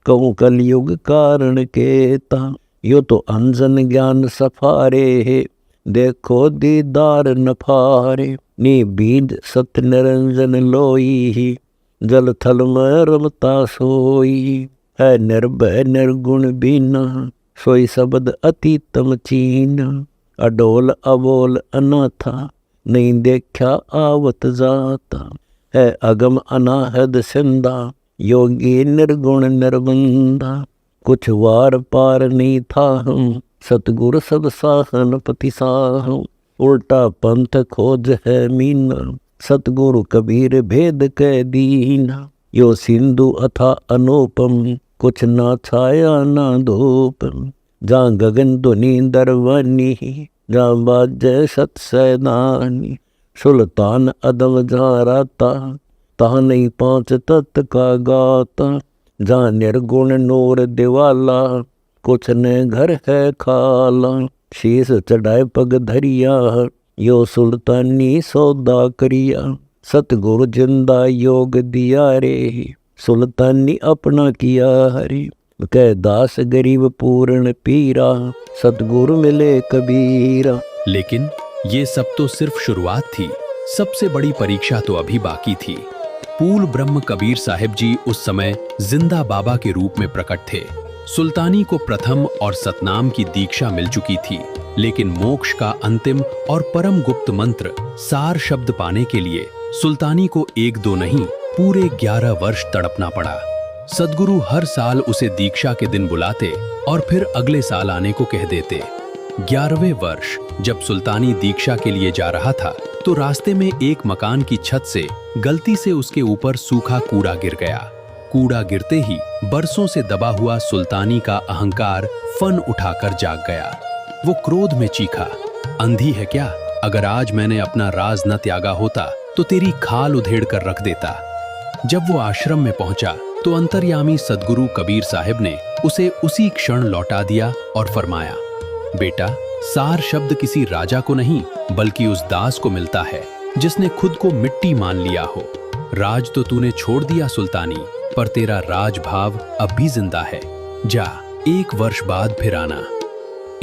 Speaker 1: कहूँ कलयुग कारण केता। यो तो अंजन ज्ञान सफारे, देखो दीदार नफारे। नी बीज सत्य निरंजन लोई, जल थल में रमता सोई। है निर्भय निर्गुण बीना, सोई शब्द अतीतम चीना। अडोल अबोल अनाथा, नहीं देखा आवत जाता। है अगम अनाहद सिंदा, योगी निर्गुण निर्बंधा। कुछ वार पार नहीं था हम, सतगुरु सब साहन पति साहम। उल्टा पंथ खोज है मीना, सतगुरु कबीर भेद कह दीना।
Speaker 7: यो सिंधु अथा अनुपम, कुछ ना छाया ना धूप। जहाँ गगन ध्वनि दरवानी, जहाँ बाजे सत सैनानी। सुल्तान अदब जहाँ राता, तहाँ नहीं पांच तत्व का गाता। जहाँ निर्गुण नूर दिवाला, कुछ ने घर है खाला। शीश चढ़ाए पग धरिया, यो सुल्तानी सौदा करिया। सतगुरु जिंदा योग दिया रे, सुल्तानी अपना किया हरे। कह दास गरीब पूर्ण पीरा, सतगुरु मिले कबीरा।
Speaker 4: लेकिन ये सब तो सिर्फ शुरुआत थी। सबसे बड़ी परीक्षा तो अभी बाकी थी। पूल ब्रह्म कबीर साहिब जी उस समय जिंदा बाबा के रूप में प्रकट थे। सुल्तानी को प्रथम और सतनाम की दीक्षा मिल चुकी थी, लेकिन मोक्ष का अंतिम और परम गुप्त मंत्र सार शब्द पाने के लिए सुल्तानी को 1-2 नहीं, पूरे 11 वर्ष तड़पना पड़ा। सद्गुरु हर साल उसे दीक्षा के दिन बुलाते और फिर अगले साल आने को कह देते। 11वें वर्ष जब सुल्तानी दीक्षा के लिए जा रहा था, तो रास्ते में एक मकान की छत से गलती से उसके ऊपर सूखा कूड़ा गिर गया। कूड़ा गिरते ही बरसों से दबा हुआ सुल्तानी का अहंकार फन उठाकर जाग गया। वो क्रोध में चीखा, अंधी है क्या? अगर आज मैंने अपना राज न त्यागा होता तो तेरी खाल उधेड़ कर रख देता। जब वो आश्रम में पहुंचा तो अंतर्यामी सद्गुरु कबीर साहिब ने उसे उसी क्षण लौटा दिया और फरमाया, बेटा, सार शब्द किसी राजा को नहीं बल्कि उस दास को मिलता है जिसने खुद को मिट्टी मान लिया हो। राज तो तूने छोड़ दिया सुल्तानी, पर तेरा राज भाव अब भी जिंदा है। जा, 1 वर्ष बाद फिर आना।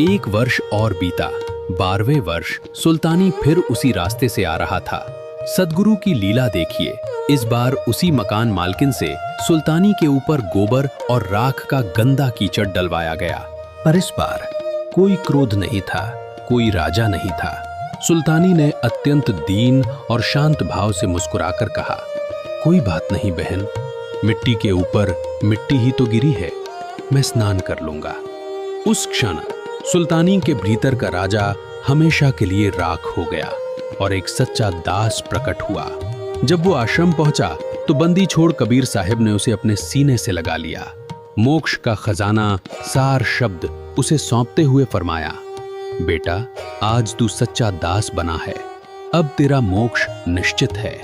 Speaker 4: 1 वर्ष और बीता। 12वें वर्ष सुल्तानी फिर उसी रास्ते से आ रहा था। सद्गुरु की लीला देखिए, इस बार उसी मकान मालकिन से सुल्तानी के ऊपर गोबर और राख का गंदा कीचड़ डलवाया गया। पर इस बार कोई क्रोध नहीं था, कोई राजा नहीं था। सुल्तानी ने अत्यंत दीन और शांत भाव से मुस्कुराकर कहा, कोई बात नहीं बहन, मिट्टी के ऊपर मिट्टी ही तो गिरी है, मैं स्नान कर लूंगा। उस क्षण सुल्तानी के भीतर का राजा हमेशा के लिए राख हो गया और एक सच्चा दास प्रकट हुआ। जब वो आश्रम पहुंचा तो बंदी छोड़ कबीर साहिब ने उसे अपने सीने से लगा लिया। मोक्ष का खजाना सार शब्द उसे सौंपते हुए फरमाया, बेटा, आज तू सच्चा दास बना है, अब तेरा मोक्ष निश्चित है।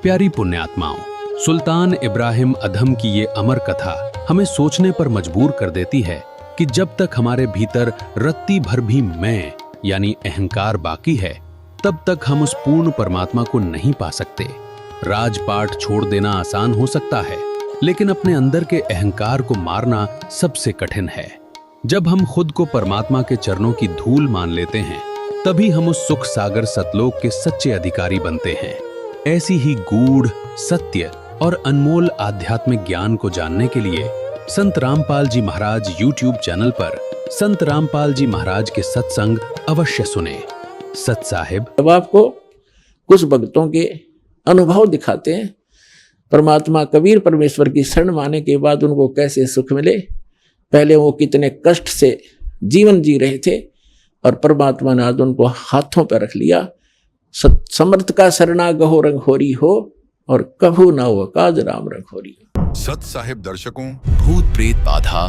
Speaker 4: प्यारी पुण्यात्माओं, सुल्तान इब्राहिम अधम की ये अमर कथा हमें सोचने पर मजबूर कर देती है कि जब तक हमारे भीतर रत्ती भर भी मैं यानी अहंकार बाकी है, तब तक हम उस पूर्ण परमात्मा को नहीं पा सकते। राजपाट छोड़ देना आसान हो सकता है, लेकिन अपने अंदर के अहंकार को मारना सबसे कठिन है। जब हम खुद को परमात्मा के चरणों की धूल मान लेते हैं, तभी हम उस सुख सागर सतलोक के सच्चे अधिकारी बनते हैं। ऐसी ही गूढ़, सत्य और अनमोल आध्यात्मिक ज्ञान को जानने के लिए संत रामपाल जी महाराज YouTube चैनल पर संत रामपाल जी महाराज के सत्संग अवश्य सुने। सत साहिब
Speaker 1: अब आपको कुछ भक्तों के अनुभव दिखाते हैं। परमात्मा कबीर परमेश्वर की शरण माने के बाद उनको कैसे सुख मिले, पहले वो कितने कष्ट से जीवन जी रहे थे और परमात्मा ने आज उनको हाथों पर रख लिया। समर्थ का शरणा गहो रंगहोरी हो और कभू ना हो काज राम रंगहोरी।
Speaker 6: सत साहिब दर्शकों,
Speaker 3: भूत प्रेत बाधा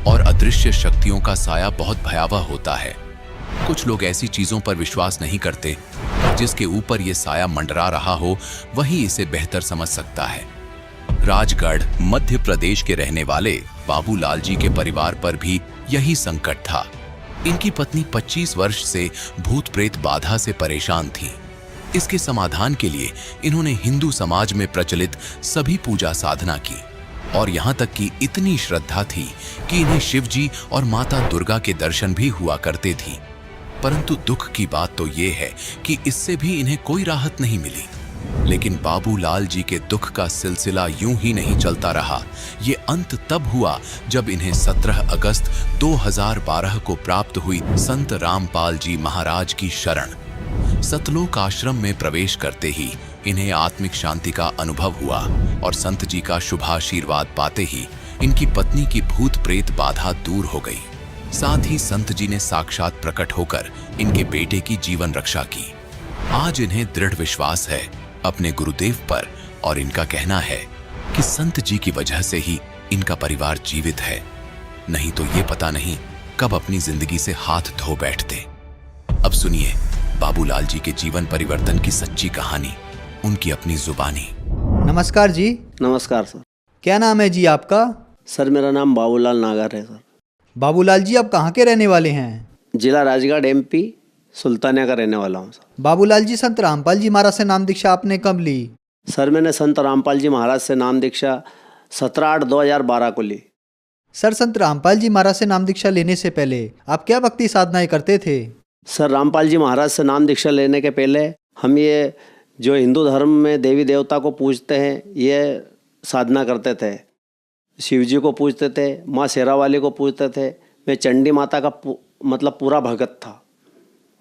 Speaker 3: और अदृश्य शक्तियों का साया बहुत भयावह होता है। कुछ लोग ऐसी चीजों पर विश्वास नहीं करते, जिसके ऊपर ये साया मंडरा रहा हो वही इसे बेहतर समझ सकता है। राजगढ़ मध्य प्रदेश के रहने वाले बाबूलाल जी के परिवार पर भी यही संकट था। इनकी पत्नी 25 वर्ष से भूत प्रेत बाधा से परेशान थी। इसके समाधान के लिए इन्होंने हिंदू समाज में प्रचलित सभी पूजा साधना की और यहाँ तक कि इतनी श्रद्धा थी कि इन्हें शिवजी और माता दुर्गा के दर्शन भी हुआ करते थी। परंतु दुख की बात तो ये है कि इससे भी इन्हें कोई राहत नहीं मिली। लेकिन बाबूलाल जी के दुख का सिलसिला यूं ही नहीं चलता रहा। ये अंत तब हुआ जब इन्हें 17 अगस्त 2012 को प्राप्त हुई संत रामपाल जी महाराज की शरण। सतलोक आश्रम में प्रवेश करते ही इन्हें आत्मिक शांति का अनुभव हुआ और संत जी का शुभाशीर्वाद पाते ही इनकी पत्नी की भूत प्रेत बाधा दूर हो गई। साथ ही संत जी ने साक्षात प्रकट होकर इनके बेटे की जीवन रक्षा की। आज इन्हें दृढ़ विश्वास है अपने गुरुदेव पर और इनका कहना है
Speaker 8: कि संत जी की वजह से ही इनका परिवार जीवित है, नहीं तो ये पता नहीं कब अपनी जिंदगी से हाथ धो बैठते। अब सुनिए बाबूलाल जी के जीवन परिवर्तन की सच्ची कहानी, उनकी अपनी जुबानी।
Speaker 9: नमस्कार जी।
Speaker 10: नमस्कार सर।
Speaker 9: क्या नाम है जी आपका?
Speaker 10: सर मेरा नाम बाबूलाल नागर है सर।
Speaker 9: बाबूलाल जी आप कहाँ के रहने वाले हैं?
Speaker 10: जिला राजगढ़ MP सुल्तानिया का रहने वाला हूँ सर।
Speaker 9: बाबूलाल जी संत रामपाल जी महाराज से नाम दीक्षा आपने कब ली?
Speaker 10: सर मैंने संत रामपाल जी महाराज से नाम दीक्षा 17/8/2012 को ली।
Speaker 9: सर संत रामपाल जी महाराज से नाम दीक्षा लेने से पहले आप क्या भक्ति साधनाएं करते थे?
Speaker 10: सर रामपाल जी महाराज से नाम दीक्षा लेने के पहले हम ये जो हिंदू धर्म में देवी देवता को पूजते हैं ये साधना करते थे। शिव जी को पूजते थे, माँ शेरावाली को पूजते थे। मैं चंडी माता का मतलब पूरा भगत था।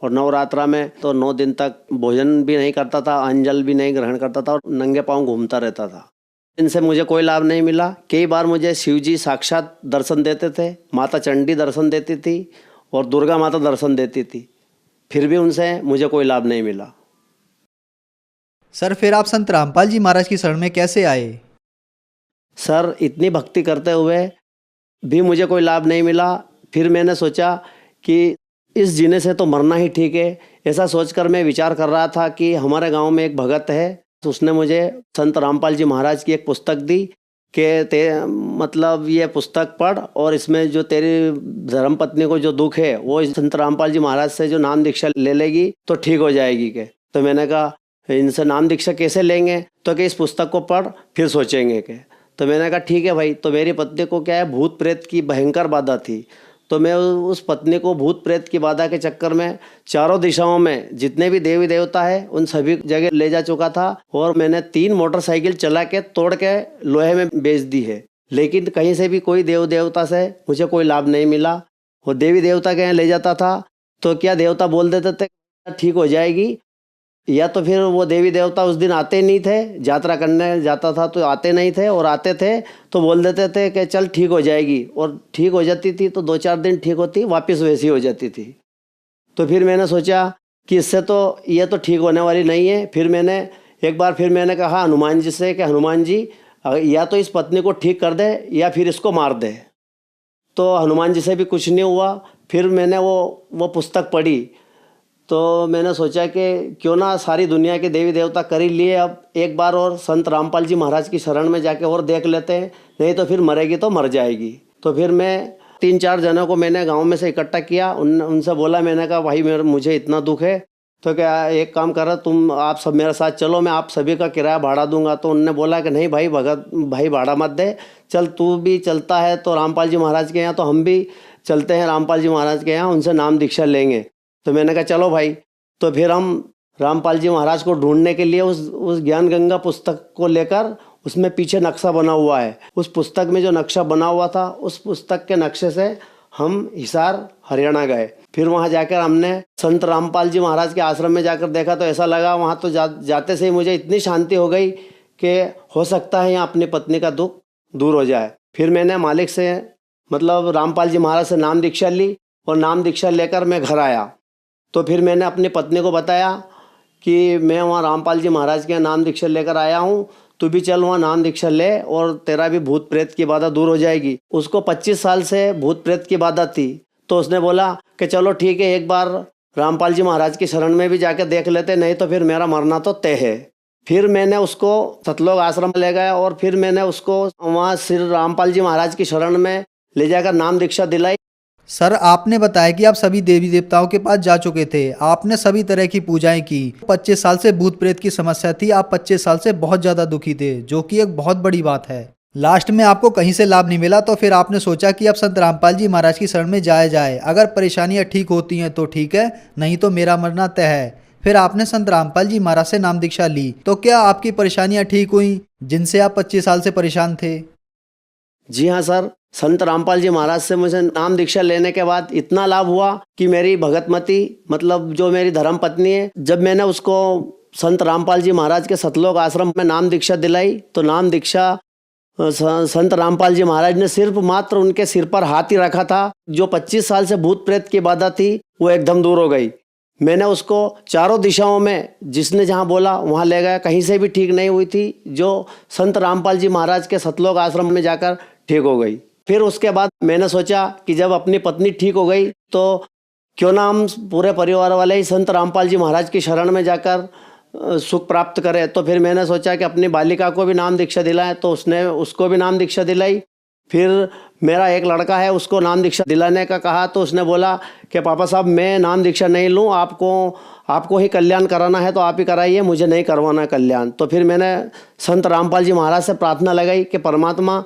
Speaker 10: और नवरात्रा में तो 9 दिन तक भोजन भी नहीं करता था, अंजल भी नहीं ग्रहण करता था और नंगे पांव घूमता रहता था। इनसे मुझे कोई लाभ नहीं मिला। कई बार मुझे शिव जी साक्षात दर्शन देते थे, माता चंडी दर्शन देती थी और दुर्गा माता दर्शन देती थी, फिर भी उनसे मुझे कोई लाभ नहीं मिला।
Speaker 9: सर फिर आप संत रामपाल जी महाराज की शरण में कैसे आए?
Speaker 10: सर इतनी भक्ति करते हुए भी मुझे कोई लाभ नहीं मिला। फिर मैंने सोचा कि इस जीने से तो मरना ही ठीक है। ऐसा सोचकर मैं विचार कर रहा था कि हमारे गांव में एक भगत है, तो उसने मुझे संत रामपाल जी महाराज की एक पुस्तक दी कि मतलब ये पुस्तक पढ़ और इसमें जो तेरी धर्मपत्नी को जो दुख है वो संत रामपाल जी महाराज से जो नाम दीक्षा ले लेगी तो ठीक हो जाएगी के। तो मैंने कहा इनसे नाम दीक्षा कैसे लेंगे? तो कि इस पुस्तक को पढ़ फिर सोचेंगे के। तो मैंने कहा ठीक है भाई। तो मेरी पत्नी को क्या है भूत प्रेत की भयंकर बाधा थी, तो मैं उस पत्नी को भूत प्रेत की बाधा के चक्कर में चारों दिशाओं में जितने भी देवी देवता है उन सभी जगह ले जा चुका था और मैंने 3 मोटरसाइकिल चला के तोड़ के लोहे में बेच दी है। लेकिन कहीं से भी कोई देव देवता से मुझे कोई लाभ नहीं मिला। वो देवी देवता के यहाँ ले जाता था तो क्या देवता बोल देते थे ठीक हो जाएगी, या तो फिर वो देवी देवता उस दिन आते नहीं थे। यात्रा करने जाता था तो आते नहीं थे, और आते थे तो बोल देते थे कि चल ठीक हो जाएगी, और ठीक हो जाती थी तो 2-4 दिन ठीक होती, वापस वैसी हो जाती थी। तो फिर मैंने सोचा कि इससे तो ये तो ठीक होने वाली नहीं है। फिर मैंने एक बार फिर मैंने कहा हनुमान जी से कि हनुमान जी या तो इस पत्नी को ठीक कर दे या फिर इसको मार दे। तो हनुमान जी से भी कुछ नहीं हुआ। फिर मैंने वो पुस्तक पढ़ी तो मैंने सोचा कि क्यों ना सारी दुनिया के देवी देवता कर ही लिए, अब एक बार और संत रामपाल जी महाराज की शरण में जाके और देख लेते हैं, नहीं तो फिर मरेगी तो मर जाएगी। तो फिर मैं 3-4 जनों को मैंने गांव में से इकट्ठा किया। उनसे बोला, मैंने कहा भाई मुझे इतना दुख है तो क्या एक काम करो तुम आप सब मेरे साथ चलो, मैं आप सभी का किराया भाड़ा दूंगा। तो उनने बोला कि नहीं भाई भाई भाड़ा मत दे, चल तू भी चलता है तो रामपाल जी महाराज के यहाँ, तो हम भी चलते हैं रामपाल जी महाराज के यहाँ, उनसे नाम दीक्षा लेंगे। तो मैंने कहा चलो भाई। तो फिर हम रामपाल जी महाराज को ढूंढने के लिए उस ज्ञान गंगा पुस्तक को लेकर, उसमें पीछे नक्शा बना हुआ है, उस पुस्तक में जो नक्शा बना हुआ था उस पुस्तक के नक्शे से हम हिसार हरियाणा गए। फिर वहाँ जाकर हमने संत रामपाल जी महाराज के आश्रम में जाकर देखा तो ऐसा लगा वहाँ तो जाते से ही मुझे इतनी शांति हो गई कि हो सकता है यहाँ अपनी पत्नी का दुख दूर हो जाए। फिर मैंने मालिक से मतलब रामपाल जी महाराज से नाम दीक्षा ली और नाम दीक्षा लेकर मैं घर आया। तो फिर मैंने अपनी पत्नी को बताया कि मैं वहाँ रामपाल जी महाराज के नाम दीक्षा लेकर आया हूँ, तू भी चल वहाँ नाम दीक्षा ले और तेरा भी भूत प्रेत की बाधा दूर हो जाएगी। उसको 25 साल से भूत प्रेत की बाधा थी। तो उसने बोला कि चलो ठीक है, एक बार रामपाल जी महाराज की शरण में भी जाकर देख लेते, नहीं तो फिर मेरा मरना तो तय है। फिर मैंने उसको सतलोक आश्रम ले गया और फिर मैंने उसको वहाँ श्री रामपाल जी महाराज की शरण में ले जाकर नाम दीक्षा दिलाई।
Speaker 9: सर आपने बताया कि आप सभी देवी देवताओं के पास जा चुके थे, आपने सभी तरह की पूजाएं की। 25 साल से भूत प्रेत की समस्या थी, आप 25 साल से बहुत ज़्यादा दुखी थे, जो कि एक बहुत बड़ी बात है। लास्ट में आपको कहीं से लाभ नहीं मिला तो फिर आपने सोचा कि अब संत रामपाल जी महाराज की शरण में जाया जाए, अगर परेशानियाँ ठीक होती हैं तो ठीक है, नहीं तो मेरा मरना तय है। फिर आपने संत रामपाल जी महाराज से नाम दीक्षा ली, तो क्या आपकी परेशानियाँ ठीक हुई जिनसे आप 25 साल से परेशान थे?
Speaker 10: जी हाँ सर, संत रामपाल जी महाराज से मुझे नाम दीक्षा लेने के बाद इतना लाभ हुआ कि मेरी भगतमती मतलब जो मेरी धर्म पत्नी है, जब मैंने उसको संत रामपाल जी महाराज के सतलोक आश्रम में नाम दीक्षा दिलाई तो नाम दीक्षा संत रामपाल जी महाराज ने सिर्फ मात्र उनके सिर पर हाथ ही रखा था, जो 25 साल से भूत प्रेत की बाधा थी वो एकदम दूर हो गई। मैंने उसको चारों दिशाओं में जिसने जहाँ बोला वहाँ ले गया, कहीं से भी ठीक नहीं हुई थी, जो संत रामपाल जी महाराज के सतलोक आश्रम में जाकर ठीक हो गई। फिर उसके बाद मैंने सोचा कि जब अपनी पत्नी ठीक हो गई तो क्यों ना हम पूरे परिवार वाले ही संत रामपाल जी महाराज की शरण में जाकर सुख प्राप्त करें। तो फिर मैंने सोचा कि अपनी बालिका को भी नाम दीक्षा दिलाएं, तो उसको भी नाम दीक्षा दिलाई। फिर मेरा एक लड़का है, उसको नाम दीक्षा दिलाने का कहा तो उसने बोला कि पापा साहब मैं नाम दीक्षा नहीं लूँ, आपको ही कल्याण कराना है तो आप ही कराइए, मुझे नहीं करवाना कल्याण। तो फिर मैंने संत रामपाल जी महाराज से प्रार्थना लगाई कि परमात्मा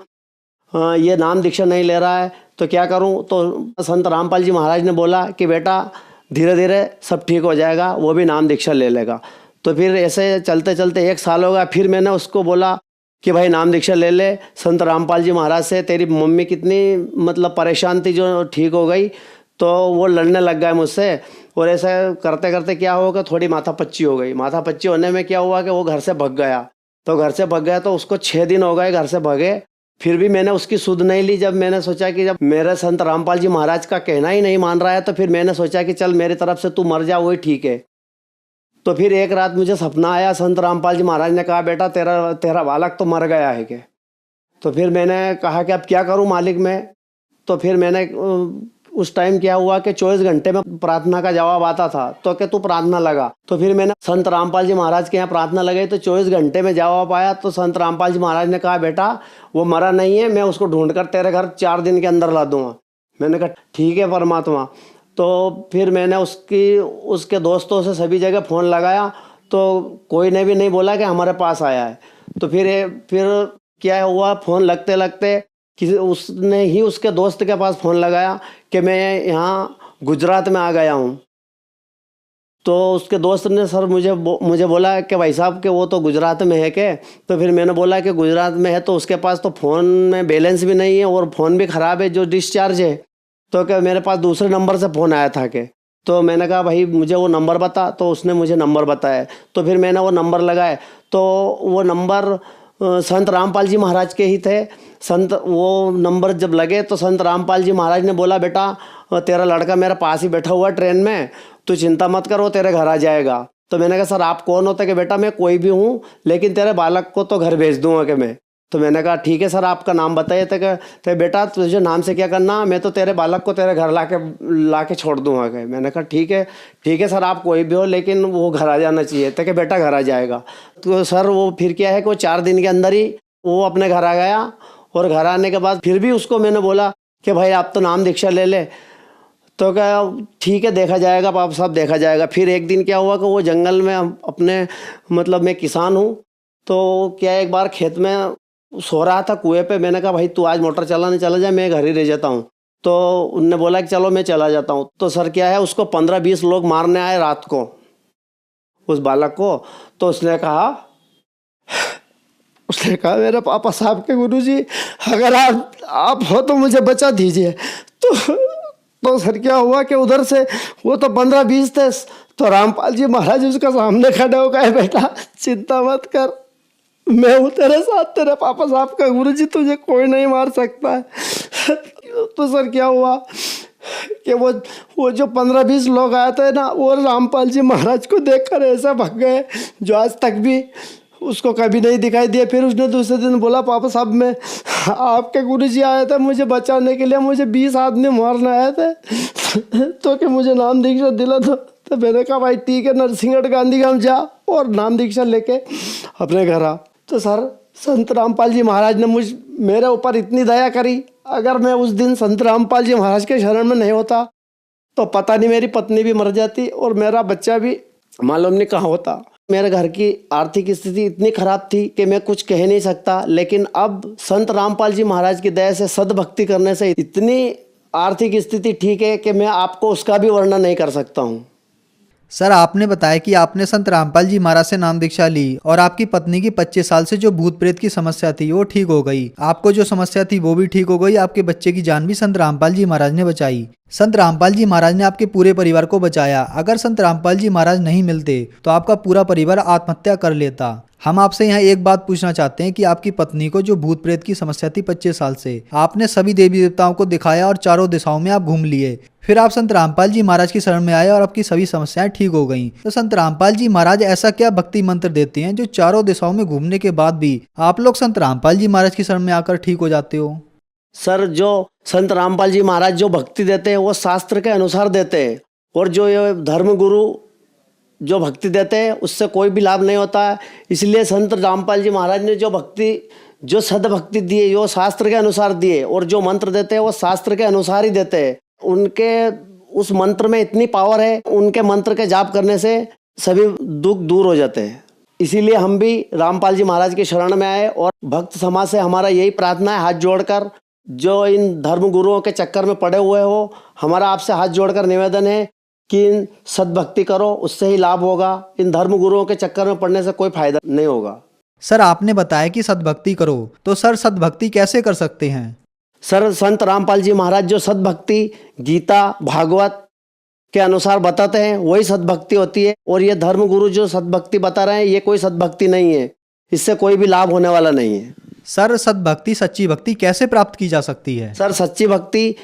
Speaker 10: ये नाम दीक्षा नहीं ले रहा है तो क्या करूं। तो संत रामपाल जी महाराज ने बोला कि बेटा धीरे धीरे सब ठीक हो जाएगा, वो भी नाम दीक्षा ले लेगा। तो फिर ऐसे चलते चलते 1 साल हो गया। फिर मैंने उसको बोला कि भाई नाम दीक्षा ले ले संत रामपाल जी महाराज से, तेरी मम्मी कितनी मतलब परेशान थी जो ठीक हो गई। तो वो लड़ने लग गए मुझसे, और ऐसे करते करते क्या होगा, थोड़ी माथापच्ची हो गई। माथापच्ची होने में क्या हुआ कि वो घर से भाग गया। तो घर से भाग गया तो उसको 6 दिन हो गए घर से भागे, फिर भी मैंने उसकी सुध नहीं ली। जब मैंने सोचा कि जब मेरे संत रामपाल जी महाराज का कहना ही नहीं मान रहा है तो फिर मैंने सोचा कि चल मेरी तरफ से तू मर जा, वही ठीक है। तो फिर एक रात मुझे सपना आया, संत रामपाल जी महाराज ने कहा बेटा तेरा बालक तो मर गया है के। तो फिर मैंने कहा कि अब क्या करूं मालिक मैं। तो फिर मैंने उस टाइम क्या हुआ कि 24 घंटे में प्रार्थना का जवाब आता था, तो कि तू प्रार्थना लगा। तो फिर मैंने संत रामपाल जी महाराज के यहाँ प्रार्थना लगाई तो 24 घंटे में जवाब आया। तो संत रामपाल जी महाराज ने कहा बेटा वो मरा नहीं है, मैं उसको ढूंढकर तेरे घर 4 दिन के अंदर ला दूंगा। मैंने कहा ठीक है परमात्मा। तो फिर मैंने उसके दोस्तों से सभी जगह फ़ोन लगाया तो कोई ने भी नहीं बोला कि हमारे पास आया है। तो फिर क्या हुआ, फ़ोन लगते लगते उसने ही उसके दोस्त के पास फ़ोन लगाया कि मैं यहाँ गुजरात में आ गया हूँ। तो उसके दोस्त ने सर मुझे बोला कि भाई साहब कि वो तो गुजरात में है के। तो फिर मैंने बोला कि गुजरात में है तो उसके पास तो फ़ोन में बैलेंस भी नहीं है और फ़ोन भी ख़राब है जो डिस्चार्ज है। तो क्या मेरे पास दूसरे नंबर से फ़ोन आया था के। तो मैंने कहा भाई मुझे वो नंबर बता। तो उसने मुझे नंबर बताया। तो फिर मैंने वो नंबर लगाए तो वो नंबर संत रामपाल जी महाराज के ही थे। वो नंबर जब लगे तो संत रामपाल जी महाराज ने बोला बेटा तेरा लड़का मेरे पास ही बैठा हुआ ट्रेन में, तू चिंता मत कर, वो तेरे घर आ जाएगा। तो मैंने कहा सर आप कौन होते कि बेटा मैं कोई भी हूँ लेकिन तेरे बालक को तो घर भेज दूंगा कि मैं। तो मैंने कहा ठीक है सर आपका नाम बताइए। तो बेटा तुझे नाम से क्या करना, मैं तो तेरे बालक को तेरे घर ला के छोड़ दूंगा कि। मैंने कहा ठीक है सर आप कोई भी हो लेकिन वो घर आ जाना चाहिए। तो कि बेटा घर आ जाएगा। तो सर वो फिर क्या है कि वो 4 दिन के अंदर ही वो अपने घर आ गया। और घर आने के बाद फिर भी उसको मैंने बोला कि भाई आप तो नाम दीक्षा ले ले। तो क्या ठीक है देखा जाएगा पापा साहब देखा जाएगा। फिर एक दिन क्या हुआ कि वो जंगल में अपने मतलब मैं किसान हूँ तो क्या एक बार खेत में सो रहा था कुएं पे। मैंने कहा भाई तू आज मोटर चलाने चला जाए, मैं घर ही रह जाता हूँ। तो उनने बोला कि चलो मैं चला जाता हूँ। तो सर क्या है उसको 15-20 लोग मारने आए रात को उस बालक को। तो उसने कहा मेरे पापा साहब के गुरुजी अगर आप हो तो मुझे बचा दीजिए। तो सर क्या हुआ कि उधर से वो तो 15-20 थे। तो रामपाल जी महाराज उसका सामने खड़े हो गए, बेटा चिंता मत कर, मैं हूँ तेरे साथ, तेरे पापा साहब का गुरुजी, तुझे कोई नहीं मार सकता है। तो सर क्या हुआ कि वो जो 15-20 लोग आए थे ना वो रामपाल जी महाराज को देखकर ऐसा भाग गए जो आज तक भी उसको कभी नहीं दिखाई दिया। फिर उसने दूसरे दिन बोला पापा साहब मैं आपके गुरुजी आए थे मुझे बचाने के लिए, मुझे 20 आदमी मारने आए थे तो कि मुझे नाम दीक्षा दिला दो। तो मैंने कहा भाई ठीक है नरसिंहगढ़ गांधीधाम जा और नाम दीक्षा लेके अपने घर आ। तो सर संत रामपाल जी महाराज ने मेरे ऊपर इतनी दया करी, अगर मैं उस दिन संत रामपाल जी महाराज के शरण में नहीं होता तो पता नहीं मेरी पत्नी भी मर जाती और मेरा बच्चा भी मालूम नहीं कहाँ होता। मेरे घर की आर्थिक स्थिति इतनी खराब थी कि मैं कुछ कह नहीं सकता, लेकिन अब संत रामपाल जी महाराज की दया से सद्भक्ति करने से इतनी आर्थिक स्थिति ठीक है कि मैं आपको उसका भी वर्णन नहीं कर सकता हूँ।
Speaker 9: सर आपने बताया कि आपने संत रामपाल जी महाराज से नाम दीक्षा ली और आपकी पत्नी की 25 साल से जो भूत प्रेत की समस्या थी वो ठीक हो गई, आपको जो समस्या थी वो भी ठीक हो गई, आपके बच्चे की जान भी संत रामपाल जी महाराज ने बचाई। संत रामपाल जी महाराज ने आपके पूरे परिवार को बचाया। अगर संत रामपाल जी महाराज नहीं मिलते तो आपका पूरा परिवार आत्महत्या कर लेता। हम आपसे यहाँ एक बात पूछना चाहते हैं कि आपकी पत्नी को जो भूत प्रेत की समस्या थी 25 साल से, आपने सभी देवी देवताओं को दिखाया और चारों दिशाओं में आप घूम लिए, फिर आप संत रामपाल जी महाराज की शरण में आए और आपकी सभी समस्याएं ठीक हो गईं। तो संत रामपाल जी महाराज ऐसा क्या भक्ति मंत्र देते हैं जो चारों दिशाओं में घूमने के बाद भी आप लोग संत रामपाल जी महाराज की शरण में आकर ठीक हो जाते हो?
Speaker 10: सर, जो संत रामपाल जी महाराज जो भक्ति देते हैं वो शास्त्र के अनुसार देते हैं, और जो ये धर्म गुरु जो भक्ति देते हैं उससे कोई भी लाभ नहीं होता है। इसलिए संत रामपाल जी महाराज ने जो भक्ति, जो सद्भक्ति दी है वो शास्त्र के अनुसार दिए, और जो मंत्र देते हैं वो शास्त्र के अनुसार ही देते हैं। उनके उस मंत्र में इतनी पावर है, उनके मंत्र के जाप करने से सभी दुख दूर हो जाते हैं। इसीलिए हम भी रामपाल जी महाराज की शरण में आए, और भक्त समाज से हमारा यही प्रार्थना है, हाथ जोड़कर, जो इन धर्म गुरुओं के चक्कर में पड़े हुए हो, हमारा आपसे हाथ जोड़कर निवेदन है कि इन सद्भक्ति करो, उससे ही लाभ होगा। इन धर्म गुरुओं के चक्कर में पड़ने से कोई फायदा नहीं होगा।
Speaker 9: सर, आपने बताया कि सद्भक्ति करो, तो सर सद्भक्ति कैसे कर सकते हैं?
Speaker 10: सर, संत रामपाल जी महाराज जो सद्भक्ति गीता भागवत के अनुसार बताते हैं वही सद्भक्ति होती है, और ये धर्म गुरु जो सद्भक्ति बता रहे हैं ये कोई सद्भक्ति नहीं है, इससे कोई भी लाभ होने वाला नहीं है।
Speaker 9: सर, सद्भक्ति, सच्ची भक्ति कैसे प्राप्त की जा सकती है?
Speaker 10: सर, सच्ची भक्ति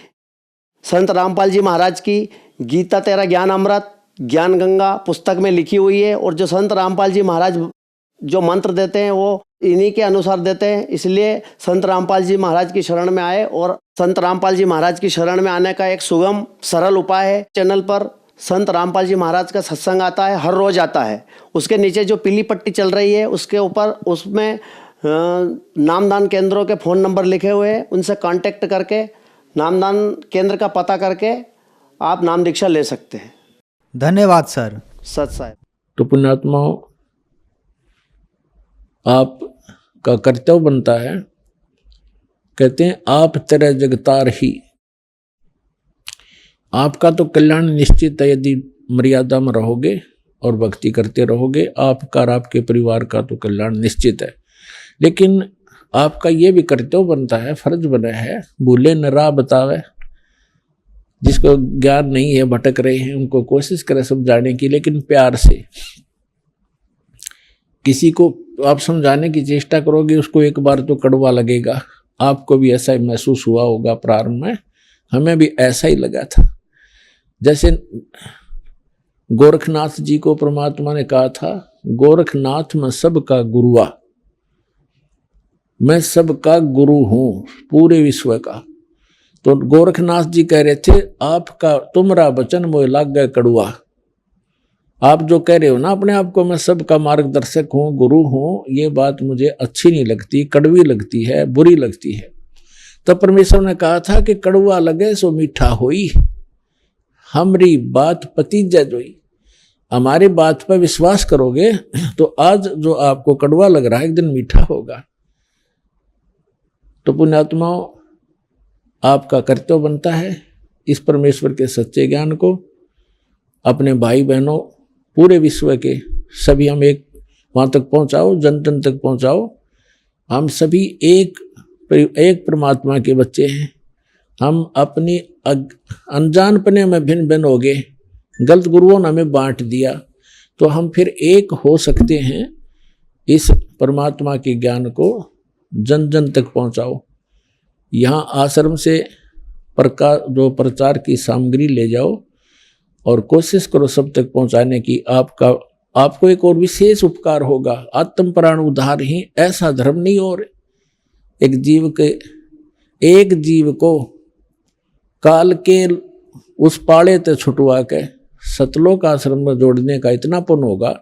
Speaker 10: संत रामपाल जी महाराज की गीता तेरा ज्ञान अमृत, ज्ञान गंगा पुस्तक में लिखी हुई है, और जो संत रामपाल जी महाराज जो मंत्र देते हैं वो इन्हीं के अनुसार देते हैं। इसलिए संत रामपाल जी महाराज की शरण में आए, और संत रामपाल जी महाराज की शरण में आने का एक सुगम सरल उपाय है। चैनल पर संत रामपाल जी महाराज का सत्संग आता है, हर रोज आता है। उसके नीचे जो पीली पट्टी चल रही है उसके ऊपर, उसमें नामदान केंद्रों के फ़ोन नंबर लिखे हुए हैं, उनसे कांटेक्ट करके नामदान केंद्र का पता करके आप नाम दीक्षा ले सकते हैं।
Speaker 9: धन्यवाद सर।
Speaker 10: सत साहब।
Speaker 1: तो पुण्यात्माओं, आपका कर्तव्य बनता है, कहते हैं आप तेरे जगतार ही, आपका तो कल्याण निश्चित है यदि मर्यादा में रहोगे और भक्ति करते रहोगे। आपका और आपके परिवार का तो कल्याण निश्चित है, लेकिन आपका ये भी कर्तव्य बनता है, फर्ज बना है, भूले न राह बतावे। जिसको ज्ञान नहीं है, भटक रहे हैं, उनको कोशिश करें समझाने की, लेकिन प्यार से। किसी को आप समझाने की चेष्टा करोगे, उसको एक बार तो कड़वा लगेगा। आपको भी ऐसा ही महसूस हुआ होगा प्रारंभ में, हमें भी ऐसा ही लगा था। जैसे गोरखनाथ जी को परमात्मा ने कहा था, गोरखनाथ मैं सबका गुरुआ, मैं सबका गुरु हूं पूरे विश्व का। तो गोरखनाथ जी कह रहे थे, आपका तुमरा वचन मोह लाग गए कड़ुआ। आप जो कह रहे हो ना अपने आप को, मैं सबका मार्गदर्शक हूं, गुरु हूं, ये बात मुझे अच्छी नहीं लगती, कड़वी लगती है, बुरी लगती है। तब परमेश्वर ने कहा था कि कड़ुआ लगे सो मीठा होई, हमरी बात पतीजा जोई। हमारी बात पर विश्वास करोगे तो आज जो आपको कड़वा लग रहा है एक दिन मीठा होगा। तो पुण्यात्माओं, आपका कर्तव्य बनता है इस परमेश्वर के सच्चे ज्ञान को अपने भाई बहनों पूरे विश्व के सभी हम एक वहाँ तक पहुँचाओ, जन जन तक पहुँचाओ। हम सभी एक परमात्मा के बच्चे हैं। हम अपनी अनजानपने में भिन्न भिन्न हो गए, गलत गुरुओं ने हमें बांट दिया, तो हम फिर एक हो सकते हैं। इस परमात्मा के ज्ञान को जन जन तक पहुँचाओ। यहाँ आश्रम से प्रचार की सामग्री ले जाओ और कोशिश करो सब तक पहुँचाने की। आपको एक और विशेष उपकार होगा, आत्म प्राण उद्धार ही, ऐसा धर्म नहीं। और एक जीव को काल के उस पाड़े ते छुटवा के सतलोक आश्रम में जोड़ने का इतना पुण्य होगा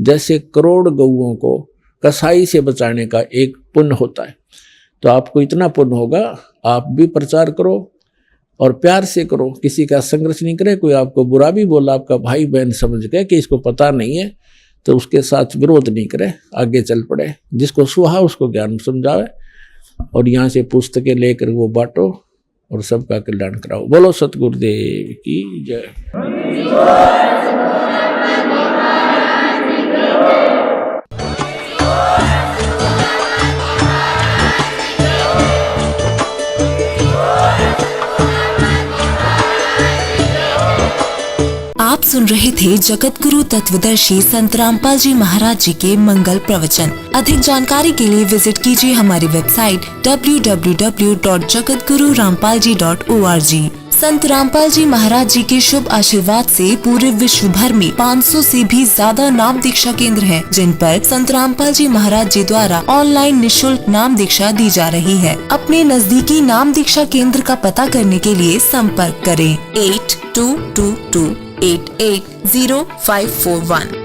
Speaker 1: जैसे करोड़ गऊओं को कसाई से बचाने का एक पुण्य होता है। तो आपको इतना पुण्य होगा, आप भी प्रचार करो और प्यार से करो, किसी का संघर्ष नहीं करे। कोई आपको बुरा भी बोला, आपका भाई बहन समझ के कि इसको पता नहीं है, तो उसके साथ विरोध नहीं करे, आगे चल पड़े। जिसको सुहा उसको ज्ञान समझावे और यहाँ से पुस्तकें लेकर वो बांटो और सबका कल्याण कराओ। बोलो सतगुरुदेव की जय।
Speaker 11: आप सुन रहे थे जगत गुरु तत्वदर्शी संत रामपाल जी महाराज जी के मंगल प्रवचन। अधिक जानकारी के लिए विजिट कीजिए हमारी वेबसाइट www.jagatgururampalji.org। संत रामपाल जी महाराज जी के शुभ आशीर्वाद से पूरे विश्व भर में 500 से भी ज्यादा नाम दीक्षा केंद्र हैं, जिन पर संत रामपाल जी महाराज जी द्वारा ऑनलाइन निशुल्क नाम दीक्षा दी जा रही है। अपने नजदीकी नाम दीक्षा केंद्र का पता करने के लिए संपर्क करें 8222880541।